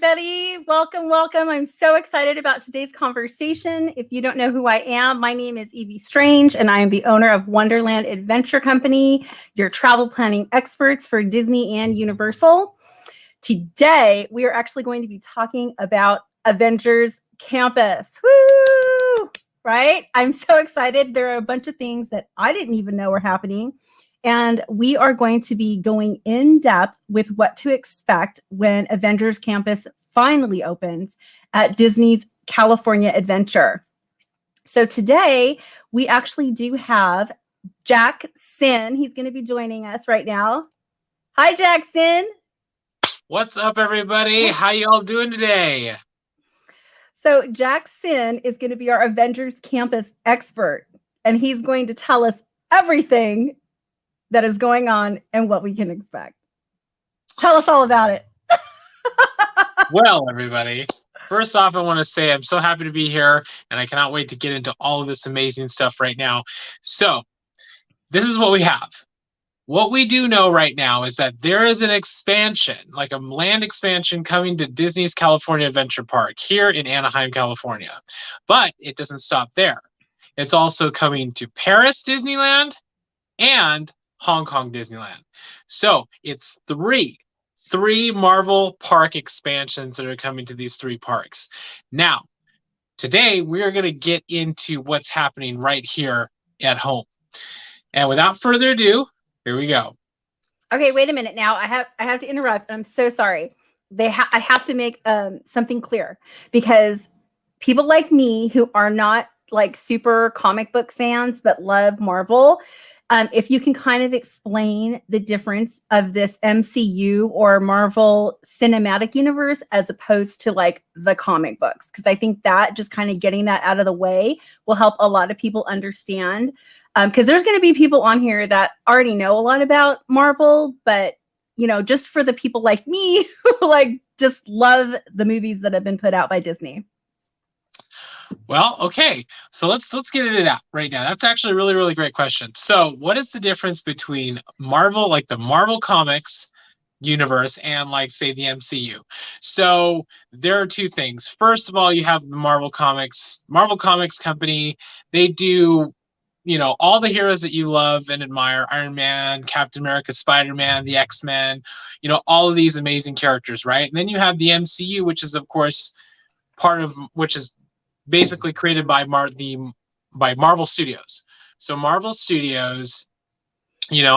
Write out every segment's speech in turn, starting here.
everybody. Welcome, welcome. I'm so excited about today's conversation. If you don't know who I am, my name is Evie Strange, and I am the owner of Wonderland Adventure Company, your travel planning experts for Disney and Universal. Today, we are actually going to be talking about Avengers Campus. Woo! Right? I'm so excited. There are a bunch of things that I didn't even know were happening. And we are going to be going in depth with what to expect when Avengers Campus finally opens at Disney's California Adventure. So today we actually do have Jackson. He's going to be joining us right now. Hi, Jackson. What's up, everybody? How y'all doing today? So Jackson is going to be our Avengers Campus expert, and he's going to tell us everything that is going on and what we can expect. Tell us all about it. Well, everybody, first off, I want to say I'm so happy to be here, and I cannot wait to get into all of this amazing stuff right now. So, this is what we have. What we do know right now is that there is an expansion, like a land expansion, coming to Disney's California Adventure Park here in Anaheim, California. But it doesn't stop there. It's also coming to Paris Disneyland and Hong Kong Disneyland. So it's three Marvel park expansions that are coming to these three parks. Now, today we are going to get into what's happening right here at home. And without further ado, here we go. Okay, wait a minute. Now I have to interrupt. I'm so sorry. I have to make something clear, because people like me who are not like super comic book fans but love Marvel, if you can kind of explain the difference of this MCU or Marvel Cinematic Universe as opposed to like the comic books, because I think that just kind of getting that out of the way will help a lot of people understand. Because there's going to be people on here that already know a lot about Marvel, but just for the people like me who like just love the movies that have been put out by Disney. Well, okay, so let's get into that right now. That's actually a really, really great question. So what is the difference between Marvel, like the Marvel Comics universe, and like, say, the MCU? So there are two things. First of all, you have the Marvel Comics company. They do, all the heroes that you love and admire: Iron Man, Captain America, Spider-Man, the X-Men, all of these amazing characters, right? And then you have the MCU, which is, of course, which is basically created by Marvel Studios. So Marvel Studios,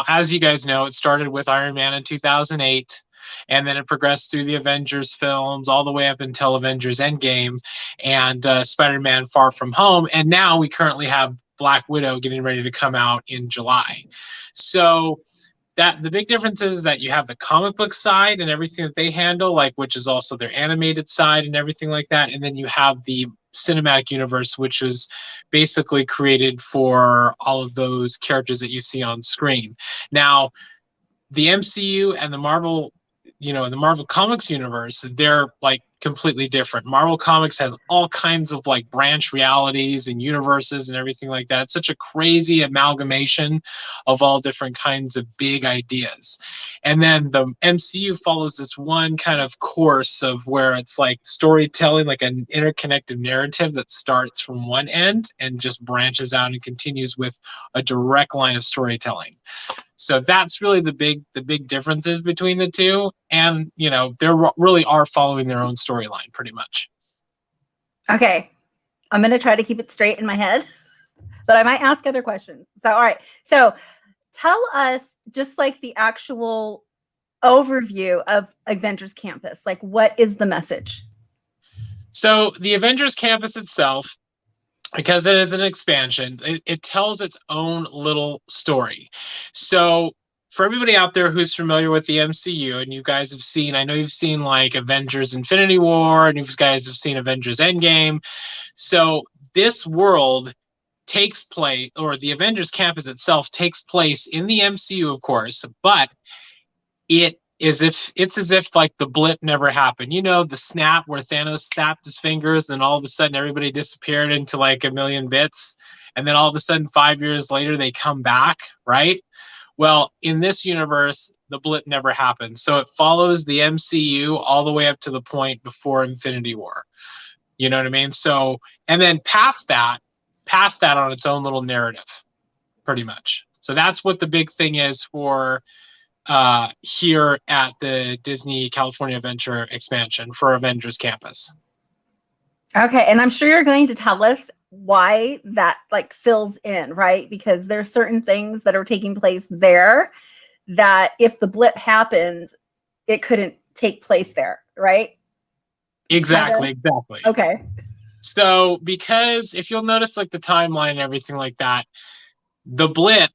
as you guys know, it started with Iron Man in 2008, and then it progressed through the Avengers films all the way up until Avengers Endgame and Spider-Man Far From Home, and now we currently have Black Widow getting ready to come out in July. So that the big difference is that you have the comic book side and everything that they handle, like, which is also their animated side and everything like that, and then you have the cinematic universe, which was basically created for all of those characters that you see on screen. Now, the MCU and the Marvel, the Marvel Comics universe, they're like completely different. Marvel Comics has all kinds of like branch realities and universes and everything like that. It's such a crazy amalgamation of all different kinds of big ideas. And then the MCU follows this one kind of course of where it's like storytelling, like an interconnected narrative that starts from one end and just branches out and continues with a direct line of storytelling. So that's really the big differences between the two. And, they really are following their own storyline pretty much. Okay. I'm going to try to keep it straight in my head, but I might ask other questions. So, all right. So tell us just like the actual overview of Avengers Campus. Like, what is the message? So the Avengers Campus itself, because it is an expansion, it tells its own little story. So for everybody out there who's familiar with the MCU, and you guys have seen, I know you've seen like Avengers Infinity War, and you guys have seen Avengers Endgame. So this world takes place, or the Avengers Campus itself takes place in the MCU, of course, but it's as if like the blip never happened. The snap where Thanos snapped his fingers and all of a sudden everybody disappeared into like a million bits, and then all of a sudden 5 years later they come back, right? Well, in this universe, the blip never happened. So it follows the MCU all the way up to the point before Infinity War. You know what I mean? So, and then past that on its own little narrative, pretty much. So that's what the big thing is for here at the Disney California Adventure expansion for Avengers Campus. Okay, and I'm sure you're going to tell us why that like fills in, right? Because there's certain things that are taking place there that if the blip happened, it couldn't take place there, right? Exactly. Okay. So because if you'll notice like the timeline and everything like that, the blip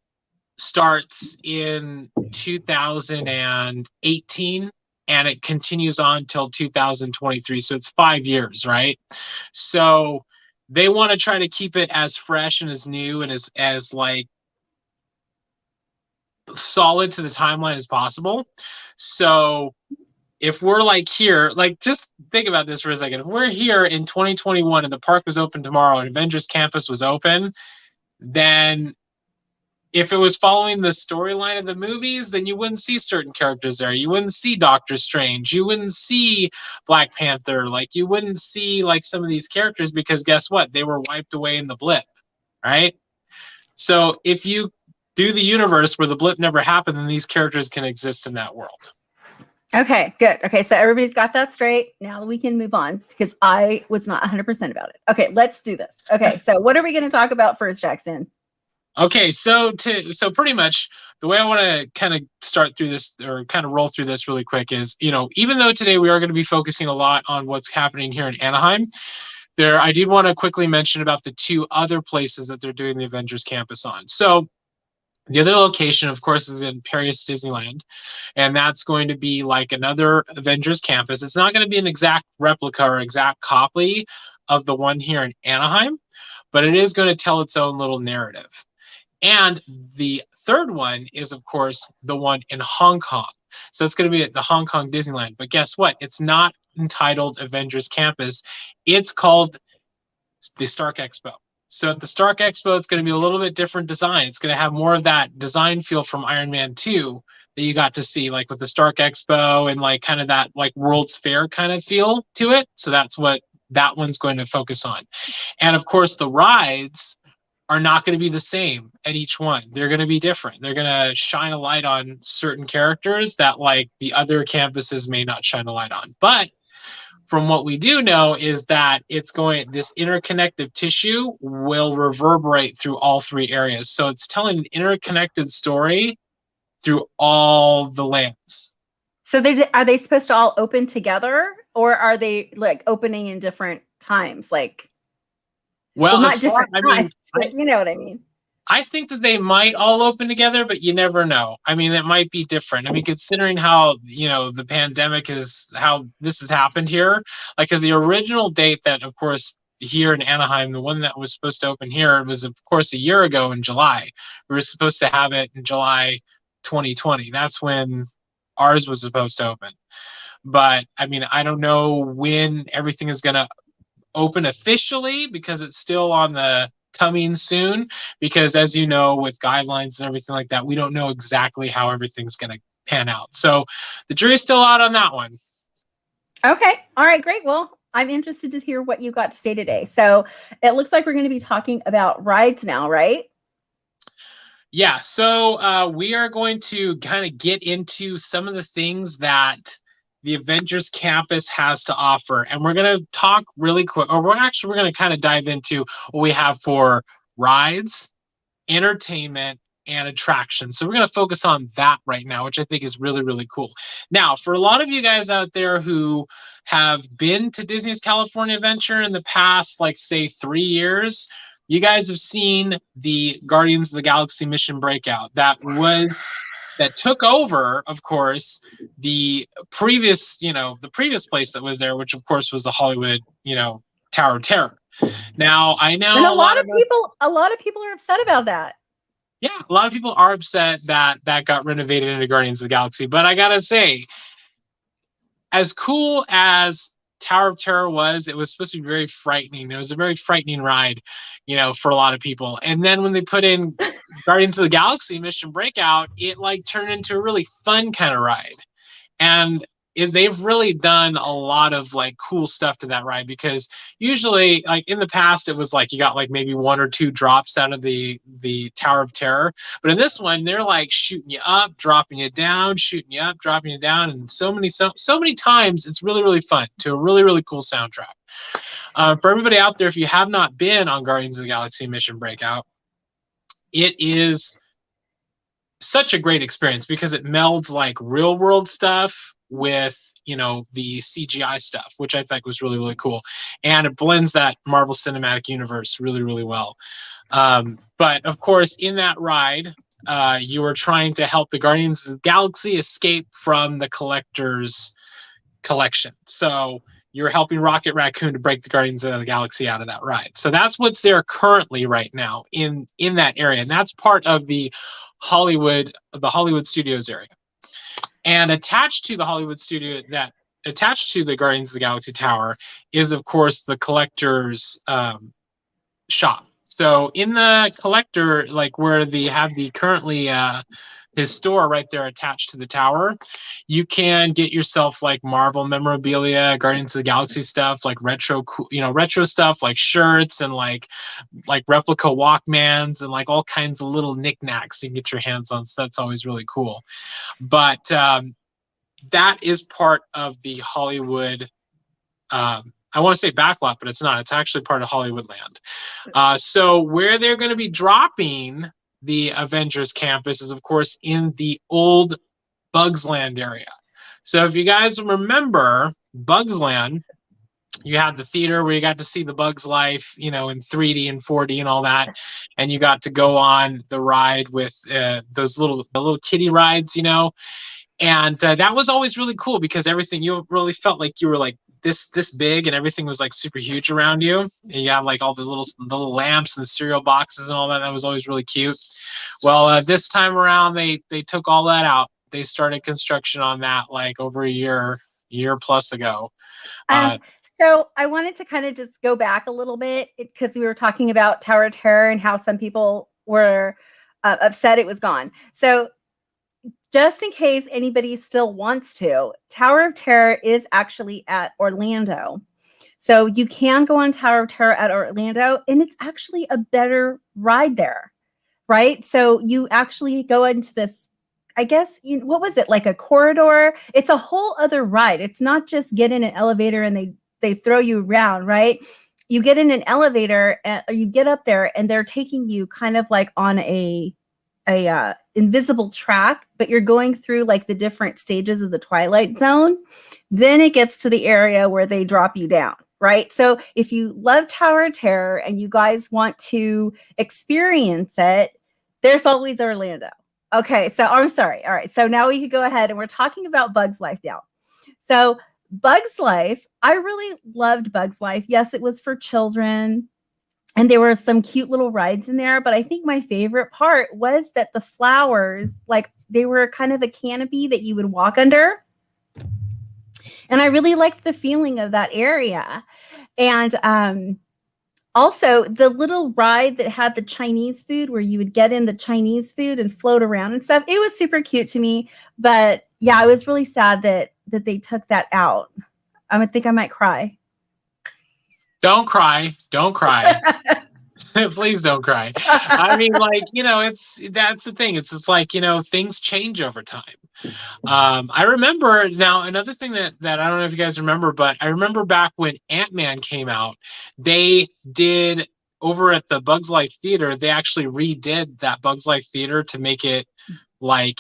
starts in 2018 and it continues on till 2023. So it's 5 years, right? So they want to try to keep it as fresh and as new and as like solid to the timeline as possible. So if we're like here, like just think about this for a second. If we're here in 2021 and the park was open tomorrow and Avengers Campus was open, then if it was following the storyline of the movies, then you wouldn't see certain characters there. You wouldn't see Doctor Strange. You wouldn't see Black Panther. Like you wouldn't see like some of these characters because guess what? They were wiped away in the blip, right? So if you do the universe where the blip never happened, then these characters can exist in that world. Okay, good. Okay, so everybody's got that straight. Now we can move on because I was not 100% about it. Okay, let's do this. Okay, so what are we going to talk about first, Jackson? Okay, so pretty much the way I want to kind of start through this or kind of roll through this really quick is, you know, even though today we are going to be focusing a lot on what's happening here in Anaheim, I did want to quickly mention about the 2 other places that they're doing the Avengers Campus on. So the other location, of course, is in Paris Disneyland, and that's going to be like another Avengers Campus. It's not going to be an exact replica or exact copy of the one here in Anaheim, but it is going to tell its own little narrative. And the third one is, of course, the one in Hong Kong. So it's going to be at the Hong Kong Disneyland. But guess what? It's not entitled Avengers Campus. It's called the Stark Expo. So at the Stark Expo, it's going to be a little bit different design. It's going to have more of that design feel from Iron Man 2 that you got to see, like with the Stark Expo and like kind of that like World's Fair kind of feel to it. So that's what that one's going to focus on. And of course, the rides are not going to be the same at each one. They're going to be different. They're going to shine a light on certain characters that like the other campuses may not shine a light on. But from what we do know is that this interconnective tissue will reverberate through all 3 areas. So it's telling an interconnected story through all the lands. So are they supposed to all open together or are they like opening in different times? Like, well not different times, but you know what I mean? I think that they might all open together, but you never know. I mean, it might be different. I mean, considering how, you know, the pandemic is, how this has happened here, like, because the original date that, of course, here in Anaheim, the one that was supposed to open here was, of course, a year ago in July. We were supposed to have it in July 2020. That's when ours was supposed to open. But, I mean, I don't know when everything is going to open officially because it's still on the coming soon, because as you know, with guidelines and everything like that, we don't know exactly how everything's going to pan out. So the jury's still out on that one. Okay. All right, great. Well, I'm interested to hear what you got to say today. So it looks like we're going to be talking about rides now, right? Yeah. So we are going to kind of get into some of the things that the Avengers Campus has to offer. And we're going to talk really quick, or we're going to kind of dive into what we have for rides, entertainment, and attractions. So we're going to focus on that right now, which I think is really, really cool. Now, for a lot of you guys out there who have been to Disney's California Adventure in the past, like say 3 years, you guys have seen the Guardians of the Galaxy Mission Breakout that took over, of course, the previous place that was there, which of course was the Hollywood, Tower of Terror. Now I know and a lot of people are upset about that. Yeah, a lot of people are upset that got renovated into Guardians of the Galaxy, but I gotta say, as cool as Tower of Terror was, it was supposed to be very frightening. It was a very frightening ride, you know, for a lot of people. And then when they put in Guardians of the Galaxy Mission Breakout, it like turned into a really fun kind of ride. And they've really done a lot of like cool stuff to that ride, because usually like in the past it was like you got like maybe 1 or 2 drops out of the Tower of Terror, but in this one they're like shooting you up, dropping you down, shooting you up, dropping you down, and so many times. It's really fun, to a really cool soundtrack. For everybody out there, if you have not been on Guardians of the Galaxy Mission Breakout, it is such a great experience because it melds like real world stuff with, you know, the CGI stuff, which I think was really cool, and it blends that Marvel Cinematic Universe really well. But of course, in that ride, you are trying to help the Guardians of the Galaxy escape from the Collector's collection. So you're helping Rocket Raccoon to break the Guardians of the Galaxy out of that ride. So that's what's there currently right now in that area, and that's part of the Hollywood Studios area. And attached to the Hollywood studio, that attached to the Guardians of the Galaxy Tower, is of course the Collector's shop. So in the Collector, like where they have the currently his store right there attached to the tower, you can get yourself like Marvel memorabilia, Guardians of the Galaxy stuff, like retro stuff like shirts and like replica Walkmans and like all kinds of little knickknacks you can get your hands on. So that's always really cool. But that is part of the Hollywood. I want to say backlot, but it's not. It's actually part of Hollywoodland. So where they're going to be dropping the Avengers Campus is, of course, in the old Bugs Land area. So if you guys remember Bugs Land, you had the theater where you got to see the Bugs Life, you know, in 3D and 4D and all that, and you got to go on the ride with those little kiddie rides, you know, and that was always really cool because everything, you really felt like you were like this big and everything was like super huge around you. And you have like all the little lamps and the cereal boxes and all that. That was always really cute. Well, this time around they took all that out. They started construction on that like over a year plus ago. So I wanted to kind of just go back a little bit because we were talking about Tower of Terror and how some people were upset it was gone. So just in case anybody still wants to, Tower of Terror is actually at Orlando. So you can go on Tower of Terror at Orlando, and it's actually a better ride there, right? So you actually go into this, I guess, what was it, like a corridor? It's a whole other ride. It's not just get in an elevator and they throw you around, right? You get in an elevator and you get up there and they're taking you kind of like on a invisible track, but you're going through like the different stages of the Twilight Zone. Then it gets to the area where they drop you down, right? So if you love Tower of Terror and you guys want to experience it, there's always Orlando. Okay, so I'm sorry. All right, so now we can go ahead and we're talking about Bugs Life now. So Bugs Life, I really loved Bugs Life. Yes, it was for children. And there were some cute little rides in there, but I think my favorite part was that the flowers, like they were kind of a canopy that you would walk under. And I really liked the feeling of that area. And also the little ride that had the Chinese food where you would get in the Chinese food and float around and stuff. It was super cute to me. But yeah, I was really sad that they took that out. I would think I might cry. Don't cry. Don't cry. Please don't cry. I mean, like, you know, that's the thing. It's like, you know, things change over time. I remember now another thing that I don't know if you guys remember, but I remember back when Ant-Man came out, they did over at the Bugs Life Theater, they actually redid that Bugs Life Theater to make it like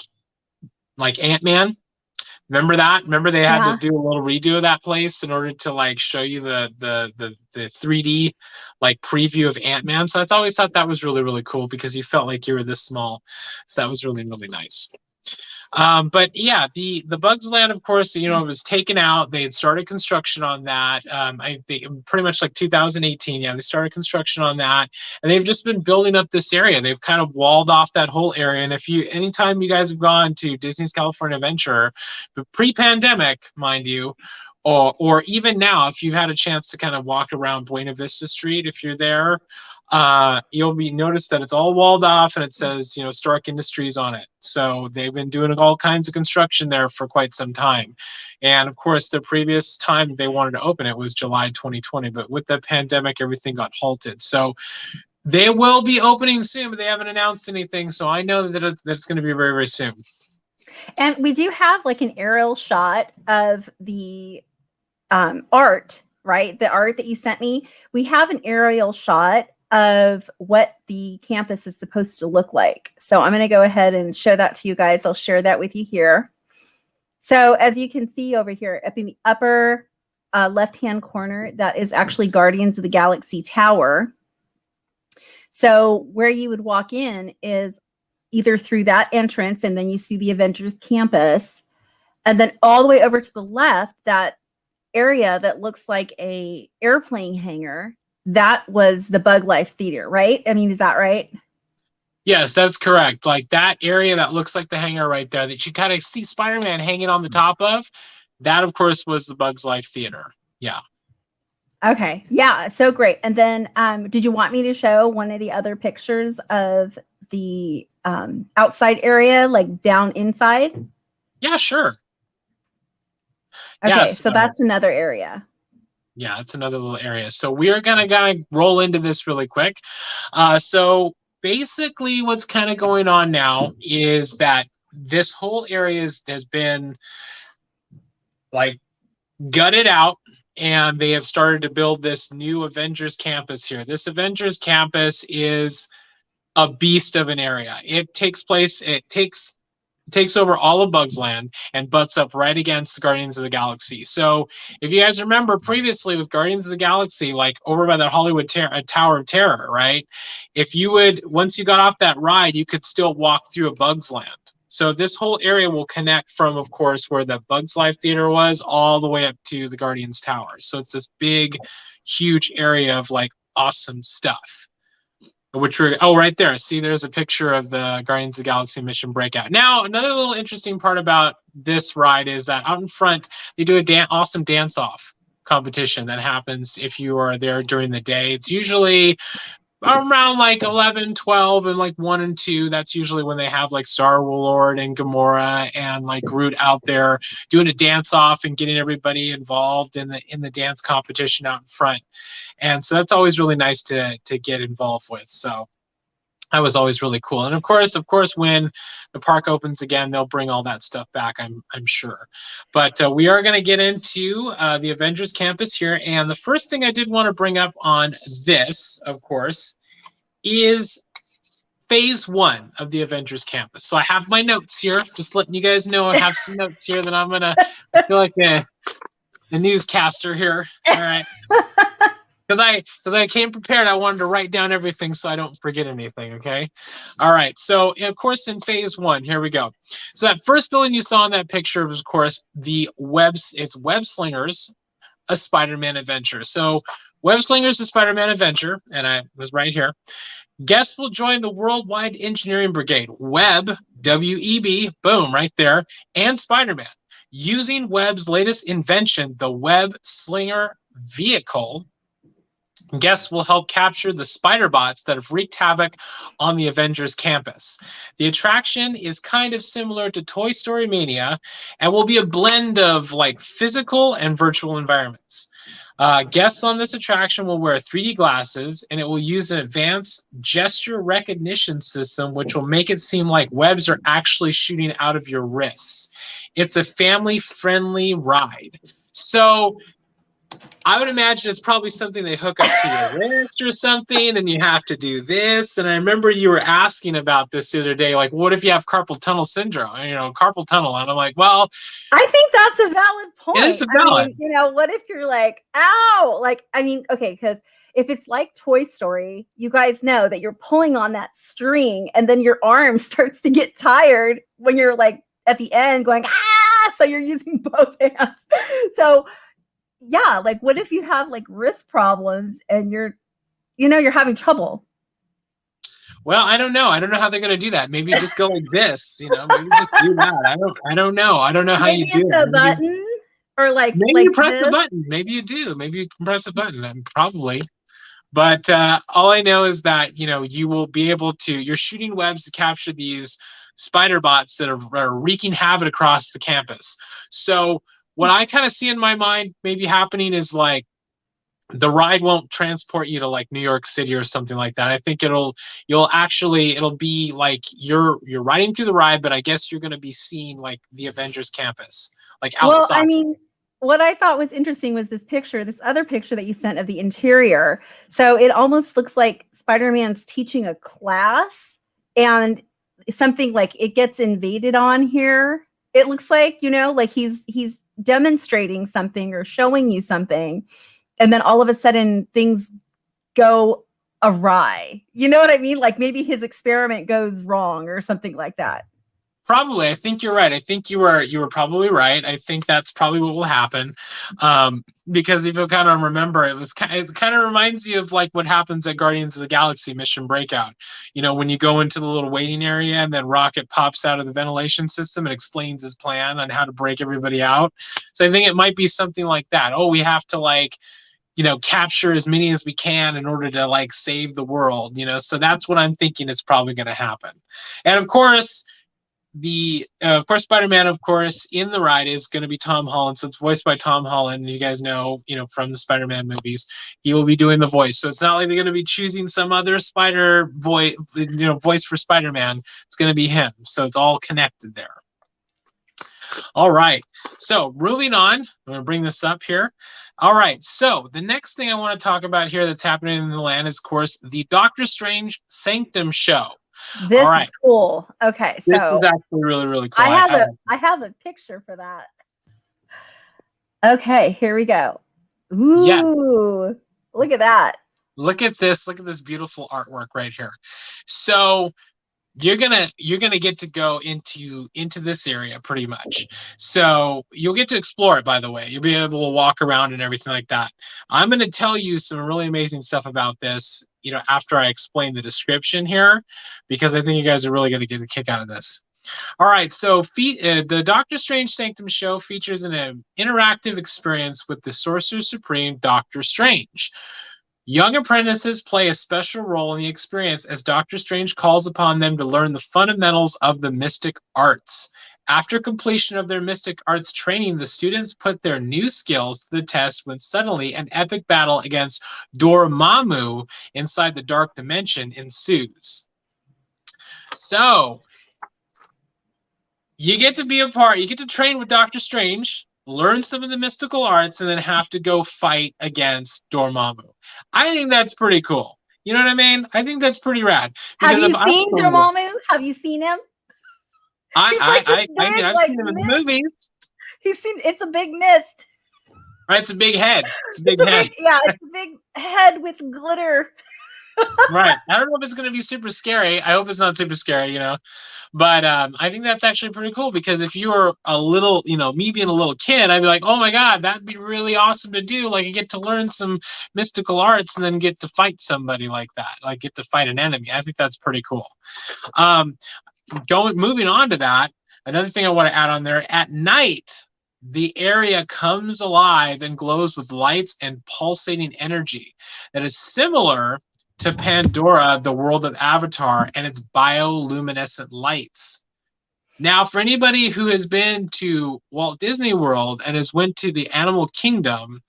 Ant-Man. Remember that? Remember they had to do a little redo of that place in order to like show you the 3D like preview of Ant-Man. So I always thought that was really, really cool because you felt like you were this small. So that was really, really nice. But yeah, the Bugs Land, of course, you know, it was taken out. They had started construction on that. I think pretty much like 2018. Yeah, they started construction on that, and they've just been building up this area. They've kind of walled off that whole area. And anytime you guys have gone to Disney's California Adventure, but pre-pandemic, mind you, or even now, if you've had a chance to kind of walk around Buena Vista Street, if you're there, you'll be noticed that it's all walled off and it says, Stark Industries on it. So they've been doing all kinds of construction there for quite some time. And of course, the previous time they wanted to open it was July 2020, but with the pandemic, everything got halted. So they will be opening soon, but they haven't announced anything. So I know that it's going to be very, very soon. And we do have like an aerial shot of the art, right? The art that you sent me. We have an aerial shot of what the campus is supposed to look like. So I'm going to go ahead and show that to you guys. I'll share that with you here. So as you can see over here up in the upper left-hand corner, that is actually Guardians of the Galaxy Tower. So where you would walk in is either through that entrance, and then you see the Avengers Campus, and then all the way over to the left, that area that looks like a airplane hangar, that was the Bug Life Theater, right? I mean, is that right? Yes, that's correct. Like that area that looks like the hangar right there that you kind of see Spider-Man hanging on the top of, that of course was the Bugs Life Theater. Yeah. Okay. Yeah. So great. And then did you want me to show one of the other pictures of the outside area, like down inside? Yeah, sure. Okay. Yes, so that's another area. Yeah, it's another little area. So we are going to roll into this really quick. So basically what's kind of going on now is that this whole area has been like gutted out, and they have started to build this new Avengers Campus here. This Avengers Campus is a beast of an area. It takes over all of Bugs Land and butts up right against Guardians of the Galaxy. So if you guys remember previously with Guardians of the Galaxy, like over by that Hollywood Tower of Terror, right? If you would, once you got off that ride, you could still walk through a Bugs Land. So this whole area will connect from, of course, where the Bugs Life Theater was all the way up to the Guardians Tower. So it's this big, huge area of like awesome stuff. Which we're, oh, right there. See, there's a picture of the Guardians of the Galaxy Mission Breakout. Now, another little interesting part about this ride is that out in front, they do a awesome dance-off competition that happens if you are there during the day. It's usually around like 11, 12, and like 1 and 2. That's usually when they have like Star-Lord and Gamora and like Groot out there doing a dance-off and getting everybody involved in the dance competition out in front. And so that's always really nice to get involved with. So that was always really cool. And of course, when the park opens again, they'll bring all that stuff back, I'm sure. But we are going to get into the Avengers Campus here. And the first thing I did want to bring up on this, of course, is phase 1 of the Avengers Campus. So I have my notes here, just letting you guys know I have some notes here that I'm going to feel like a newscaster here. All right. Because I came prepared, I wanted to write down everything so I don't forget anything, okay? All right, so of course in phase 1, here we go. So that first building you saw in that picture was, of course, it's Web Slingers, a Spider-Man adventure. So Web Slingers, a Spider-Man adventure, and I was right here. Guests will join the Worldwide Engineering Brigade, Web, W-E-B, boom, right there, and Spider-Man. Using Web's latest invention, the Web Slinger vehicle, guests will help capture the spider bots that have wreaked havoc on the Avengers Campus. The attraction is kind of similar to Toy Story Mania and will be a blend of like physical and virtual environments. Guests on this attraction will wear 3D glasses, and it will use an advanced gesture recognition system which will make it seem like webs are actually shooting out of your wrists. It's a family-friendly ride. So I would imagine it's probably something they hook up to your wrist or something, and you have to do this. And I remember you were asking about this the other day, like, what if you have carpal tunnel syndrome? Carpal tunnel. And I'm like, well, I think that's a valid point. It is a valid. I mean, what if you're like, ow? Like, I mean, okay, because if it's like Toy Story, you guys know that you're pulling on that string, and then your arm starts to get tired when you're like at the end going, ah, so you're using both hands. So yeah, like what if you have like wrist problems and you're having trouble? Well, I don't know. I don't know how they're going to do that. Maybe just go like this, maybe just do that. I don't know. I don't know how Maybe you do it's it. a button. Or Maybe you like press the this? button. Maybe you do. Maybe you can press a button. Probably. But all I know is that, you will be able to, you're shooting webs to capture these spider bots that are wreaking havoc across the campus. So what I kind of see in my mind maybe happening is like the ride won't transport you to like New York City or something like that. I think it'll be like you're riding through the ride, but I guess you're going to be seeing like the Avengers Campus, like Well, I outside. mean, what I thought was interesting was this other picture that you sent of the interior. So it almost looks like Spider-Man's teaching a class and something like it gets invaded on here. It looks like, like he's demonstrating something or showing you something. And then all of a sudden things go awry. You know what I mean? Like maybe his experiment goes wrong or something like that. Probably. I think you're right. I think you were probably right. I think that's probably what will happen. Because if you kind of remember, it kind of reminds you of like what happens at Guardians of the Galaxy Mission Breakout. When you go into the little waiting area and then Rocket pops out of the ventilation system and explains his plan on how to break everybody out. So I think it might be something like that. Oh, we have to like, capture as many as we can in order to like save the world, so that's what I'm thinking it's probably going to happen. And of course, Spider-Man, of course, in the ride is going to be Tom Holland. So it's voiced by Tom Holland. You guys know, from the Spider-Man movies, he will be doing the voice. So it's not like they're going to be choosing some other spider voice, voice for Spider-Man. It's going to be him. So it's all connected there. All right. So moving on, I'm going to bring this up here. All right. So the next thing I want to talk about here that's happening in the land is, of course, the Doctor Strange Sanctum show. This is cool. Okay, so this is actually really, really cool. I have a picture for that. Okay, here we go. Ooh, yeah. Look at that. Look at this. Look at this beautiful artwork right here. So you're gonna get to go into this area pretty much. So you'll get to explore it, by the way. You'll be able to walk around and everything like that. I'm going to tell you some really amazing stuff about this, after I explain the description here, because I think you guys are really going to get a kick out of this. All right, so the Doctor Strange Sanctum show features an interactive experience with the Sorcerer Supreme, Doctor Strange. Young apprentices play a special role in the experience as Doctor Strange calls upon them to learn the fundamentals of the mystic arts. After completion of their mystic arts training, the students put their new skills to the test when suddenly an epic battle against Dormammu inside the Dark Dimension ensues. So, you get to train with Doctor Strange, learn some of the mystical arts, and then have to go fight against Dormammu. I think that's pretty cool. You know what I mean? I think that's pretty rad. Have you seen Dormammu? Have you seen him? I've seen him in the movies. It's a big mist. Right, it's a big head. It's a big head. It's a big head with glitter. Right. I don't know if it's going to be super scary. I hope it's not super scary, But I think that's actually pretty cool, because if you were a little, me being a little kid, I'd be like, oh my God, that'd be really awesome to do. Like, I get to learn some mystical arts and then get to fight somebody like that. Like, get to fight an enemy. I think that's pretty cool. Moving on to that, another thing I want to add on there, at night, the area comes alive and glows with lights and pulsating energy that is similar to Pandora, the world of Avatar, and its bioluminescent lights. Now, for anybody who has been to Walt Disney World and has went to the Animal Kingdom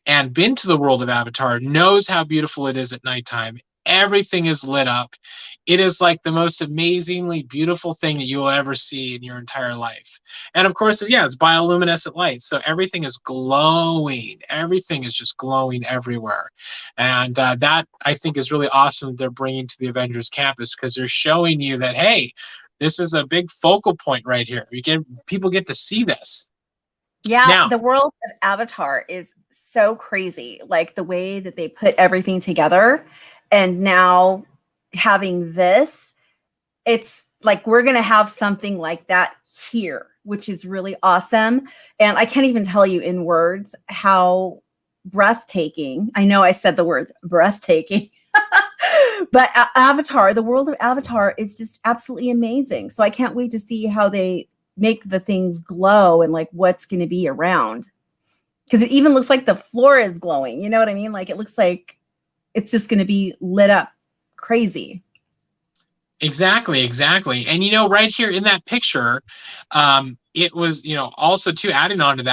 and been to the world of Avatar, knows how beautiful it is at nighttime. Everything is lit up. It is like the most amazingly beautiful thing that you will ever see in your entire life. And of course, it's bioluminescent lights. So everything is glowing. Everything is just glowing everywhere. And that, I think, is really awesome that they're bringing to the Avengers Campus, because they're showing you that, hey, this is a big focal point right here. People get to see this. Yeah, now, the world of Avatar is so crazy. Like the way that they put everything together. And now having this, it's like we're going to have something like that here, which is really awesome. And I can't even tell you in words how breathtaking. I know I said the word breathtaking, but Avatar, the world of Avatar is just absolutely amazing. So I can't wait to see how they make the things glow and like what's going to be around. Because it even looks like the floor is glowing. You know what I mean? Like it looks like it's just going to be lit up crazy. Exactly. And right here in that picture, it was, also too adding on to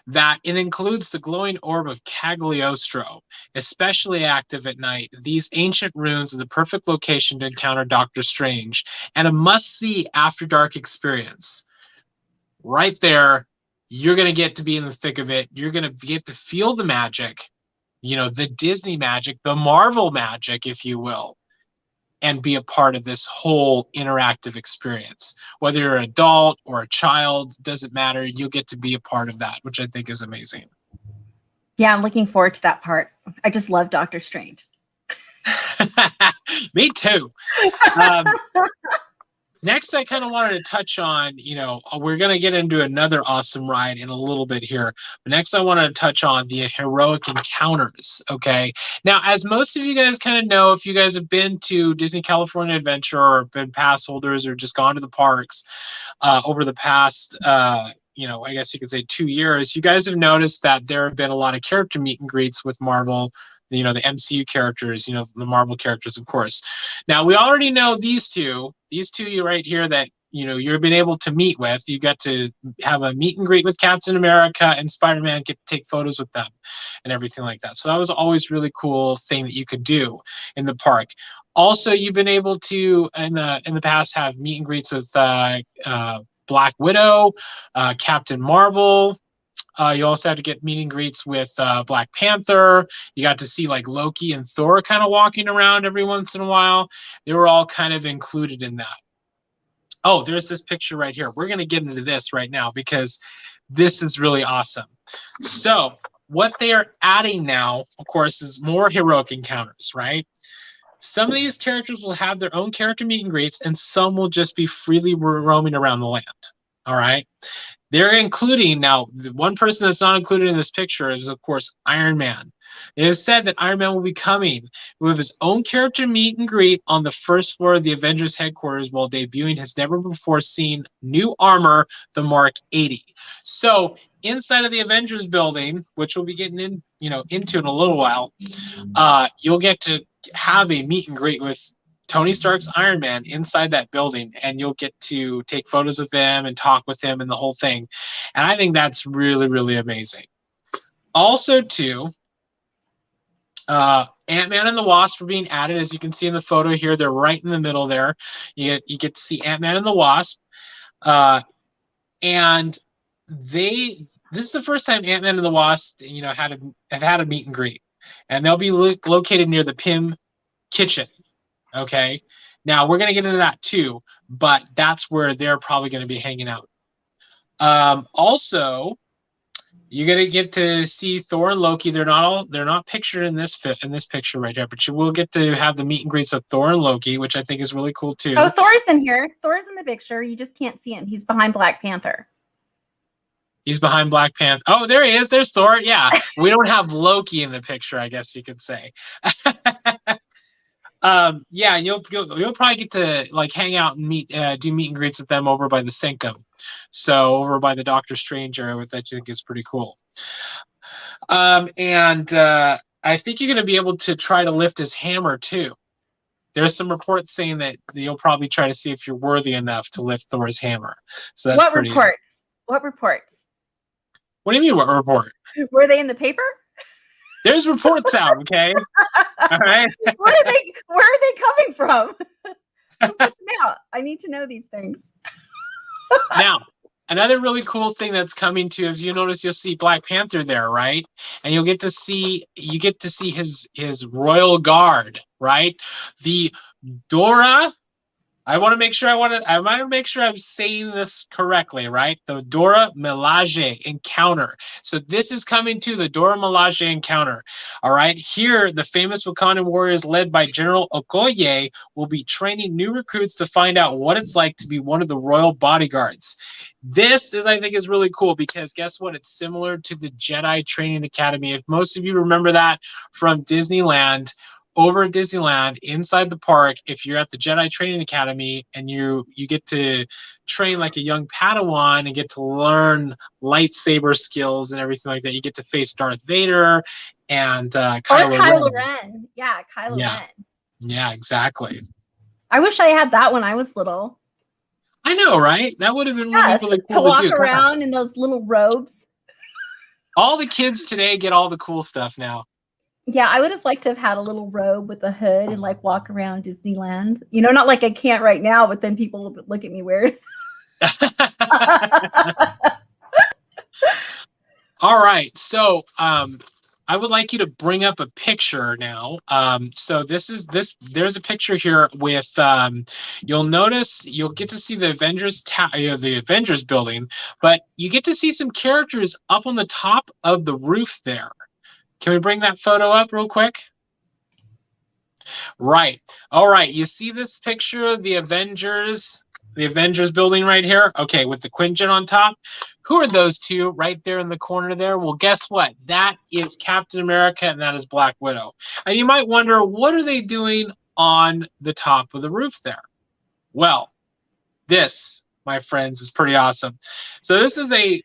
that it includes the glowing orb of Cagliostro, especially active at night. These ancient runes are the perfect location to encounter Doctor Strange, and a must-see after dark experience. Right there, you're going to get to be in the thick of it. You're going to get to feel the magic, the Disney magic, the Marvel magic, if you will, and be a part of this whole interactive experience. Whether you're an adult or a child, doesn't matter. You'll get to be a part of that, which I think is amazing. Yeah, I'm looking forward to that part. I just love Doctor Strange. Me too. Next, I kind of wanted to touch on, we're going to get into another awesome ride in a little bit here. But next, I wanted to touch on the heroic encounters, okay? Now, as most of you guys kind of know, if you guys have been to Disney California Adventure or been pass holders or just gone to the parks over the past, I guess you could say 2 years, you guys have noticed that there have been a lot of character meet and greets with Marvel, the MCU characters, the Marvel characters, of course. Now, we already know these two right here that, you've been able to meet with. You got to have a meet and greet with Captain America and Spider-Man, get to take photos with them and everything like that. So that was always really cool thing that you could do in the park. Also, you've been able to, in the past, have meet and greets with Black Widow, Captain Marvel. You also had to get meet and greets with Black Panther. You got to see like Loki and Thor kind of walking around every once in a while. They were all kind of included in that. Oh, there's this picture right here. We're going to get into this right now because this is really awesome. So what they are adding now, of course, is more heroic encounters, right? Some of these characters will have their own character meet and greets, and some will just be freely roaming around the land. All right. They're including now, the one person that's not included in this picture is, of course, Iron Man. It is said that Iron Man will be coming with his own character meet and greet on the first floor of the Avengers headquarters while debuting his never-before-seen new armor, the Mark 80. So inside of the Avengers building, which we'll be getting into in a little while, you'll get to have a meet and greet with Tony Stark's Iron Man inside that building, and you'll get to take photos of him and talk with him and the whole thing. And I think that's really, really amazing. Also, too, Ant-Man and the Wasp are being added. As you can see in the photo here, they're right in the middle there. You get to see Ant-Man and the Wasp. And this is the first time Ant-Man and the Wasp, have had a meet and greet. And they'll be located near the Pim Kitchen. Okay, now we're going to get into that too, but that's where they're probably going to be hanging out. Also, you're going to get to see Thor and Loki. They're not pictured in this picture right here, but you will get to have the meet and greets of Thor and Loki, which I think is really cool too. Oh, Thor's in here. Thor's in the picture. You just can't see him. He's behind Black Panther. He's behind Black Panther. Oh, there he is. There's Thor. Yeah, we don't have Loki in the picture, I guess you could say. Yeah, you'll probably get to like hang out and do meet and greets with them over by the Sanctum, so over by the Doctor Strange area, which I think is pretty cool. And I think you're going to be able to try to lift his hammer too. There's some reports saying that you'll probably try to see if you're worthy enough to lift Thor's hammer. So that's What reports? What reports? What do you mean? What report? Were they in the paper? There's reports out, okay? All right. Where are they coming from? Now, I need to know these things. Now, another really cool thing that's coming too, if you notice, you'll see Black Panther there, right? And you get to see his royal guard, right? The Dora. I want to make sure I'm saying this correctly, right? The Dora Milaje encounter. So this is coming to the Dora Milaje encounter. All right. Here, the famous Wakandan warriors led by General Okoye will be training new recruits to find out what it's like to be one of the royal bodyguards. This I think is really cool because guess what? It's similar to the Jedi Training Academy. If most of you remember that from Disneyland, over at Disneyland inside the park, if you're at the Jedi Training Academy and you get to train like a young Padawan and get to learn lightsaber skills and everything like that. You get to face Darth Vader and Kylo Ren. Yeah, Kylo Ren. Yeah, exactly. I wish I had that when I was little. I know, right? That would have been really cool to walk around in those little robes. All the kids today get all the cool stuff now. Yeah, I would have liked to have had a little robe with a hood and like walk around Disneyland. You know, not like I can't right now, but then people will look at me weird. All right. So I would like you to bring up a picture now. So there's a picture here with you'll notice you'll get to see the the Avengers building, but you get to see some characters up on the top of the roof there. Can we bring that photo up real quick? Right. All right. You see this picture of the Avengers building right here? Okay, with the Quinjet on top. Who are those two right there in the corner there? Well, guess what? That is Captain America and that is Black Widow. And you might wonder, what are they doing on the top of the roof there? Well, this, my friends, is pretty awesome. So this is a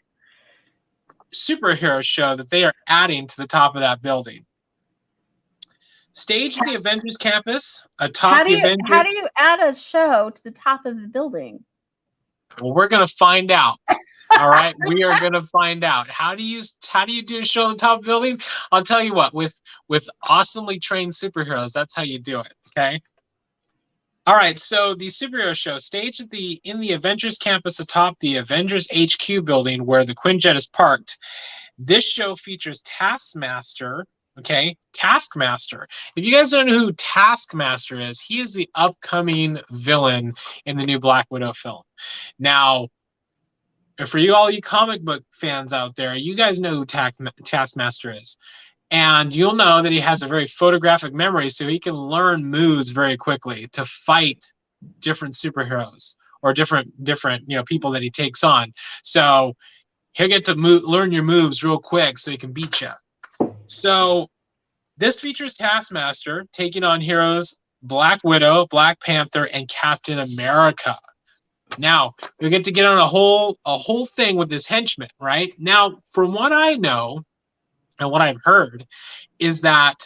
superhero show that they are adding to the top of that building. Staged at the Avengers Campus, atop the Avengers. How do you add a show to the top of the building? Well, we're gonna find out. All right, we are gonna find out. How do you do a show on the top of the building? I'll tell you what. With awesomely trained superheroes, that's how you do it. Okay. All right, so the superhero show staged at in the Avengers Campus atop the Avengers HQ building where the Quinjet is parked. This show features Taskmaster. Okay, Taskmaster. If you guys don't know who Taskmaster is, he is the upcoming villain in the new Black Widow film. Now, for all you comic book fans out there, you guys know who Taskmaster is. And you'll know that he has a very photographic memory, so he can learn moves very quickly to fight different superheroes or different people that he takes on. So he'll get to learn your moves real quick so he can beat you. So this features Taskmaster taking on heroes Black Widow, Black Panther, and Captain America. Now, we get to get on a whole thing with this henchman, right? Now, from what I know and what I've heard is that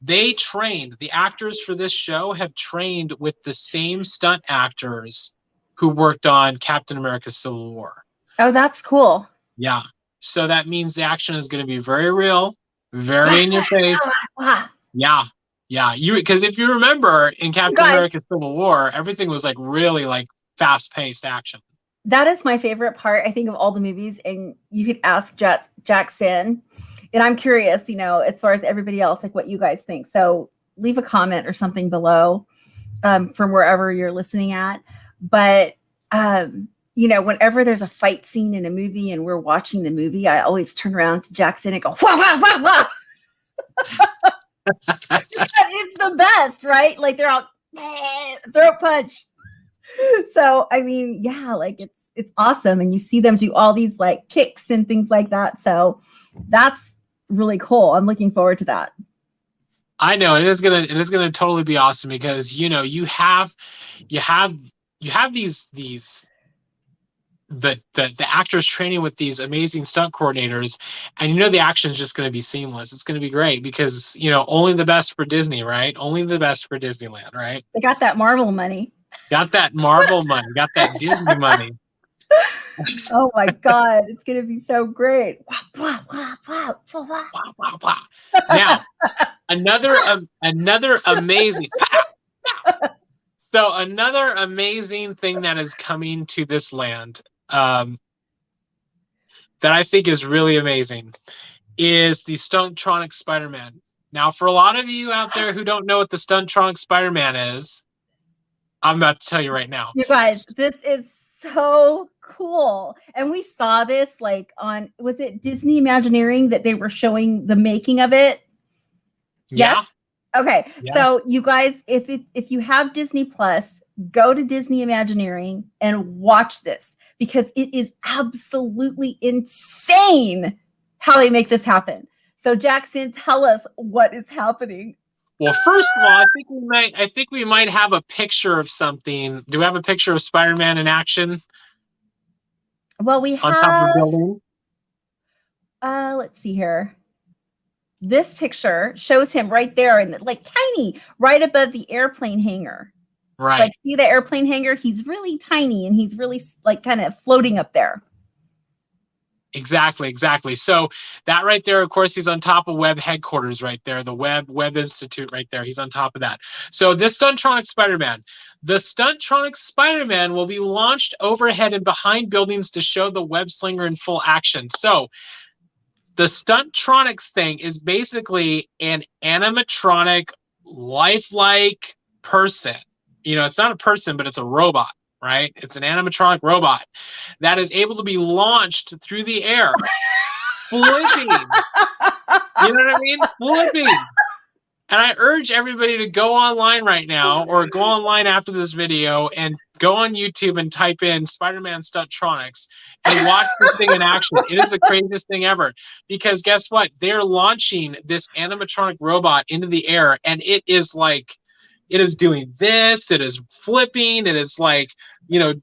the actors for this show have trained with the same stunt actors who worked on Captain America Civil War. Oh, that's cool. Yeah. So that means the action is going to be very real, very in your face. Yeah. Yeah. Because if you remember in Captain America Civil War, everything was like really like fast-paced action. That is my favorite part, I think, of all the movies. And you could ask Jackson. And I'm curious, as far as everybody else, like what you guys think. So leave a comment or something below from wherever you're listening at. But whenever there's a fight scene in a movie and we're watching the movie, I always turn around to Jackson and go, wah, wah, wah, wah. It's the best, right? Like they're all throat punch. So, I mean, yeah, like it's awesome. And you see them do all these like kicks and things like that. So that's really cool. I'm looking forward to that. I know it is gonna totally be awesome because you have these the actors training with these amazing stunt coordinators, and the action is just going to be seamless. It's going to be great because only the best for Disney, right? Only the best for Disneyland, right? They got that Marvel money. Got that Marvel money. Got that Disney money. Oh my God, it's going to be so great. Now, another amazing. So another amazing thing that is coming to this land that I think is really amazing is the Stunttronic Spider-Man. Now, for a lot of you out there who don't know what the Stunttronic Spider-Man is, I'm about to tell you right now. You guys, this is so cool. And we saw this like on, was it Disney Imagineering that they were showing the making of it? Yeah. Yes. Okay. Yeah. So you guys, if you have Disney Plus, go to Disney Imagineering and watch this because it is absolutely insane how they make this happen. So Jackson, tell us what is happening. Well, first of all, I think we might have a picture of something. Do we have a picture of Spider-Man in action Well, we on top of the have, building? let's see here. This picture shows him right there and like tiny, right above the airplane hangar. Right. Like, see the airplane hangar? He's really tiny and he's really like kind of floating up there. Exactly. So that right there, of course, he's on top of Web headquarters right there, the Web Institute right there. He's on top of that. So this Stuntronic Spider-Man. The Stuntronic Spider-Man will be launched overhead and behind buildings to show the web slinger in full action. So the Stuntronics thing is basically an animatronic, lifelike person. You know, it's not a person, but it's a robot, right? It's an animatronic robot that is able to be launched through the air, flipping. You know what I mean? Flipping. And I urge everybody to go online right now or go online after this video and go on YouTube and type in Spider-Man Stuntronics and watch this thing in action. It is the craziest thing ever because guess what? They're launching this animatronic robot into the air and it is like, it is doing this, it is flipping, it is like, putting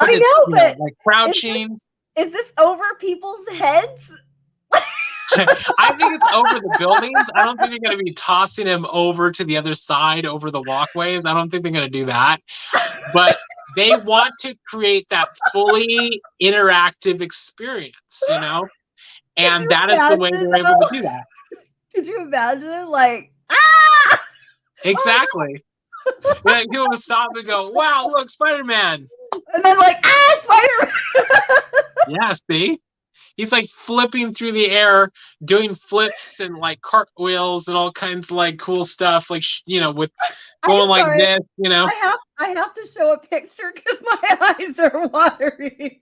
its, like crouching. Is this over people's heads? I think it's over the buildings. I don't think they're going to be tossing him over to the other side over the walkways. I don't think they're going to do that. But they want to create that fully interactive experience, And that is the way they're able to do that. Could you imagine? Like, exactly. Yeah, people would stop and go, wow, look, Spider-Man. And then like, Spider-Man. Yeah, see? He's like flipping through the air, doing flips and like cartwheels and all kinds of like cool stuff, like with going like this, I have to show a picture because my eyes are watering.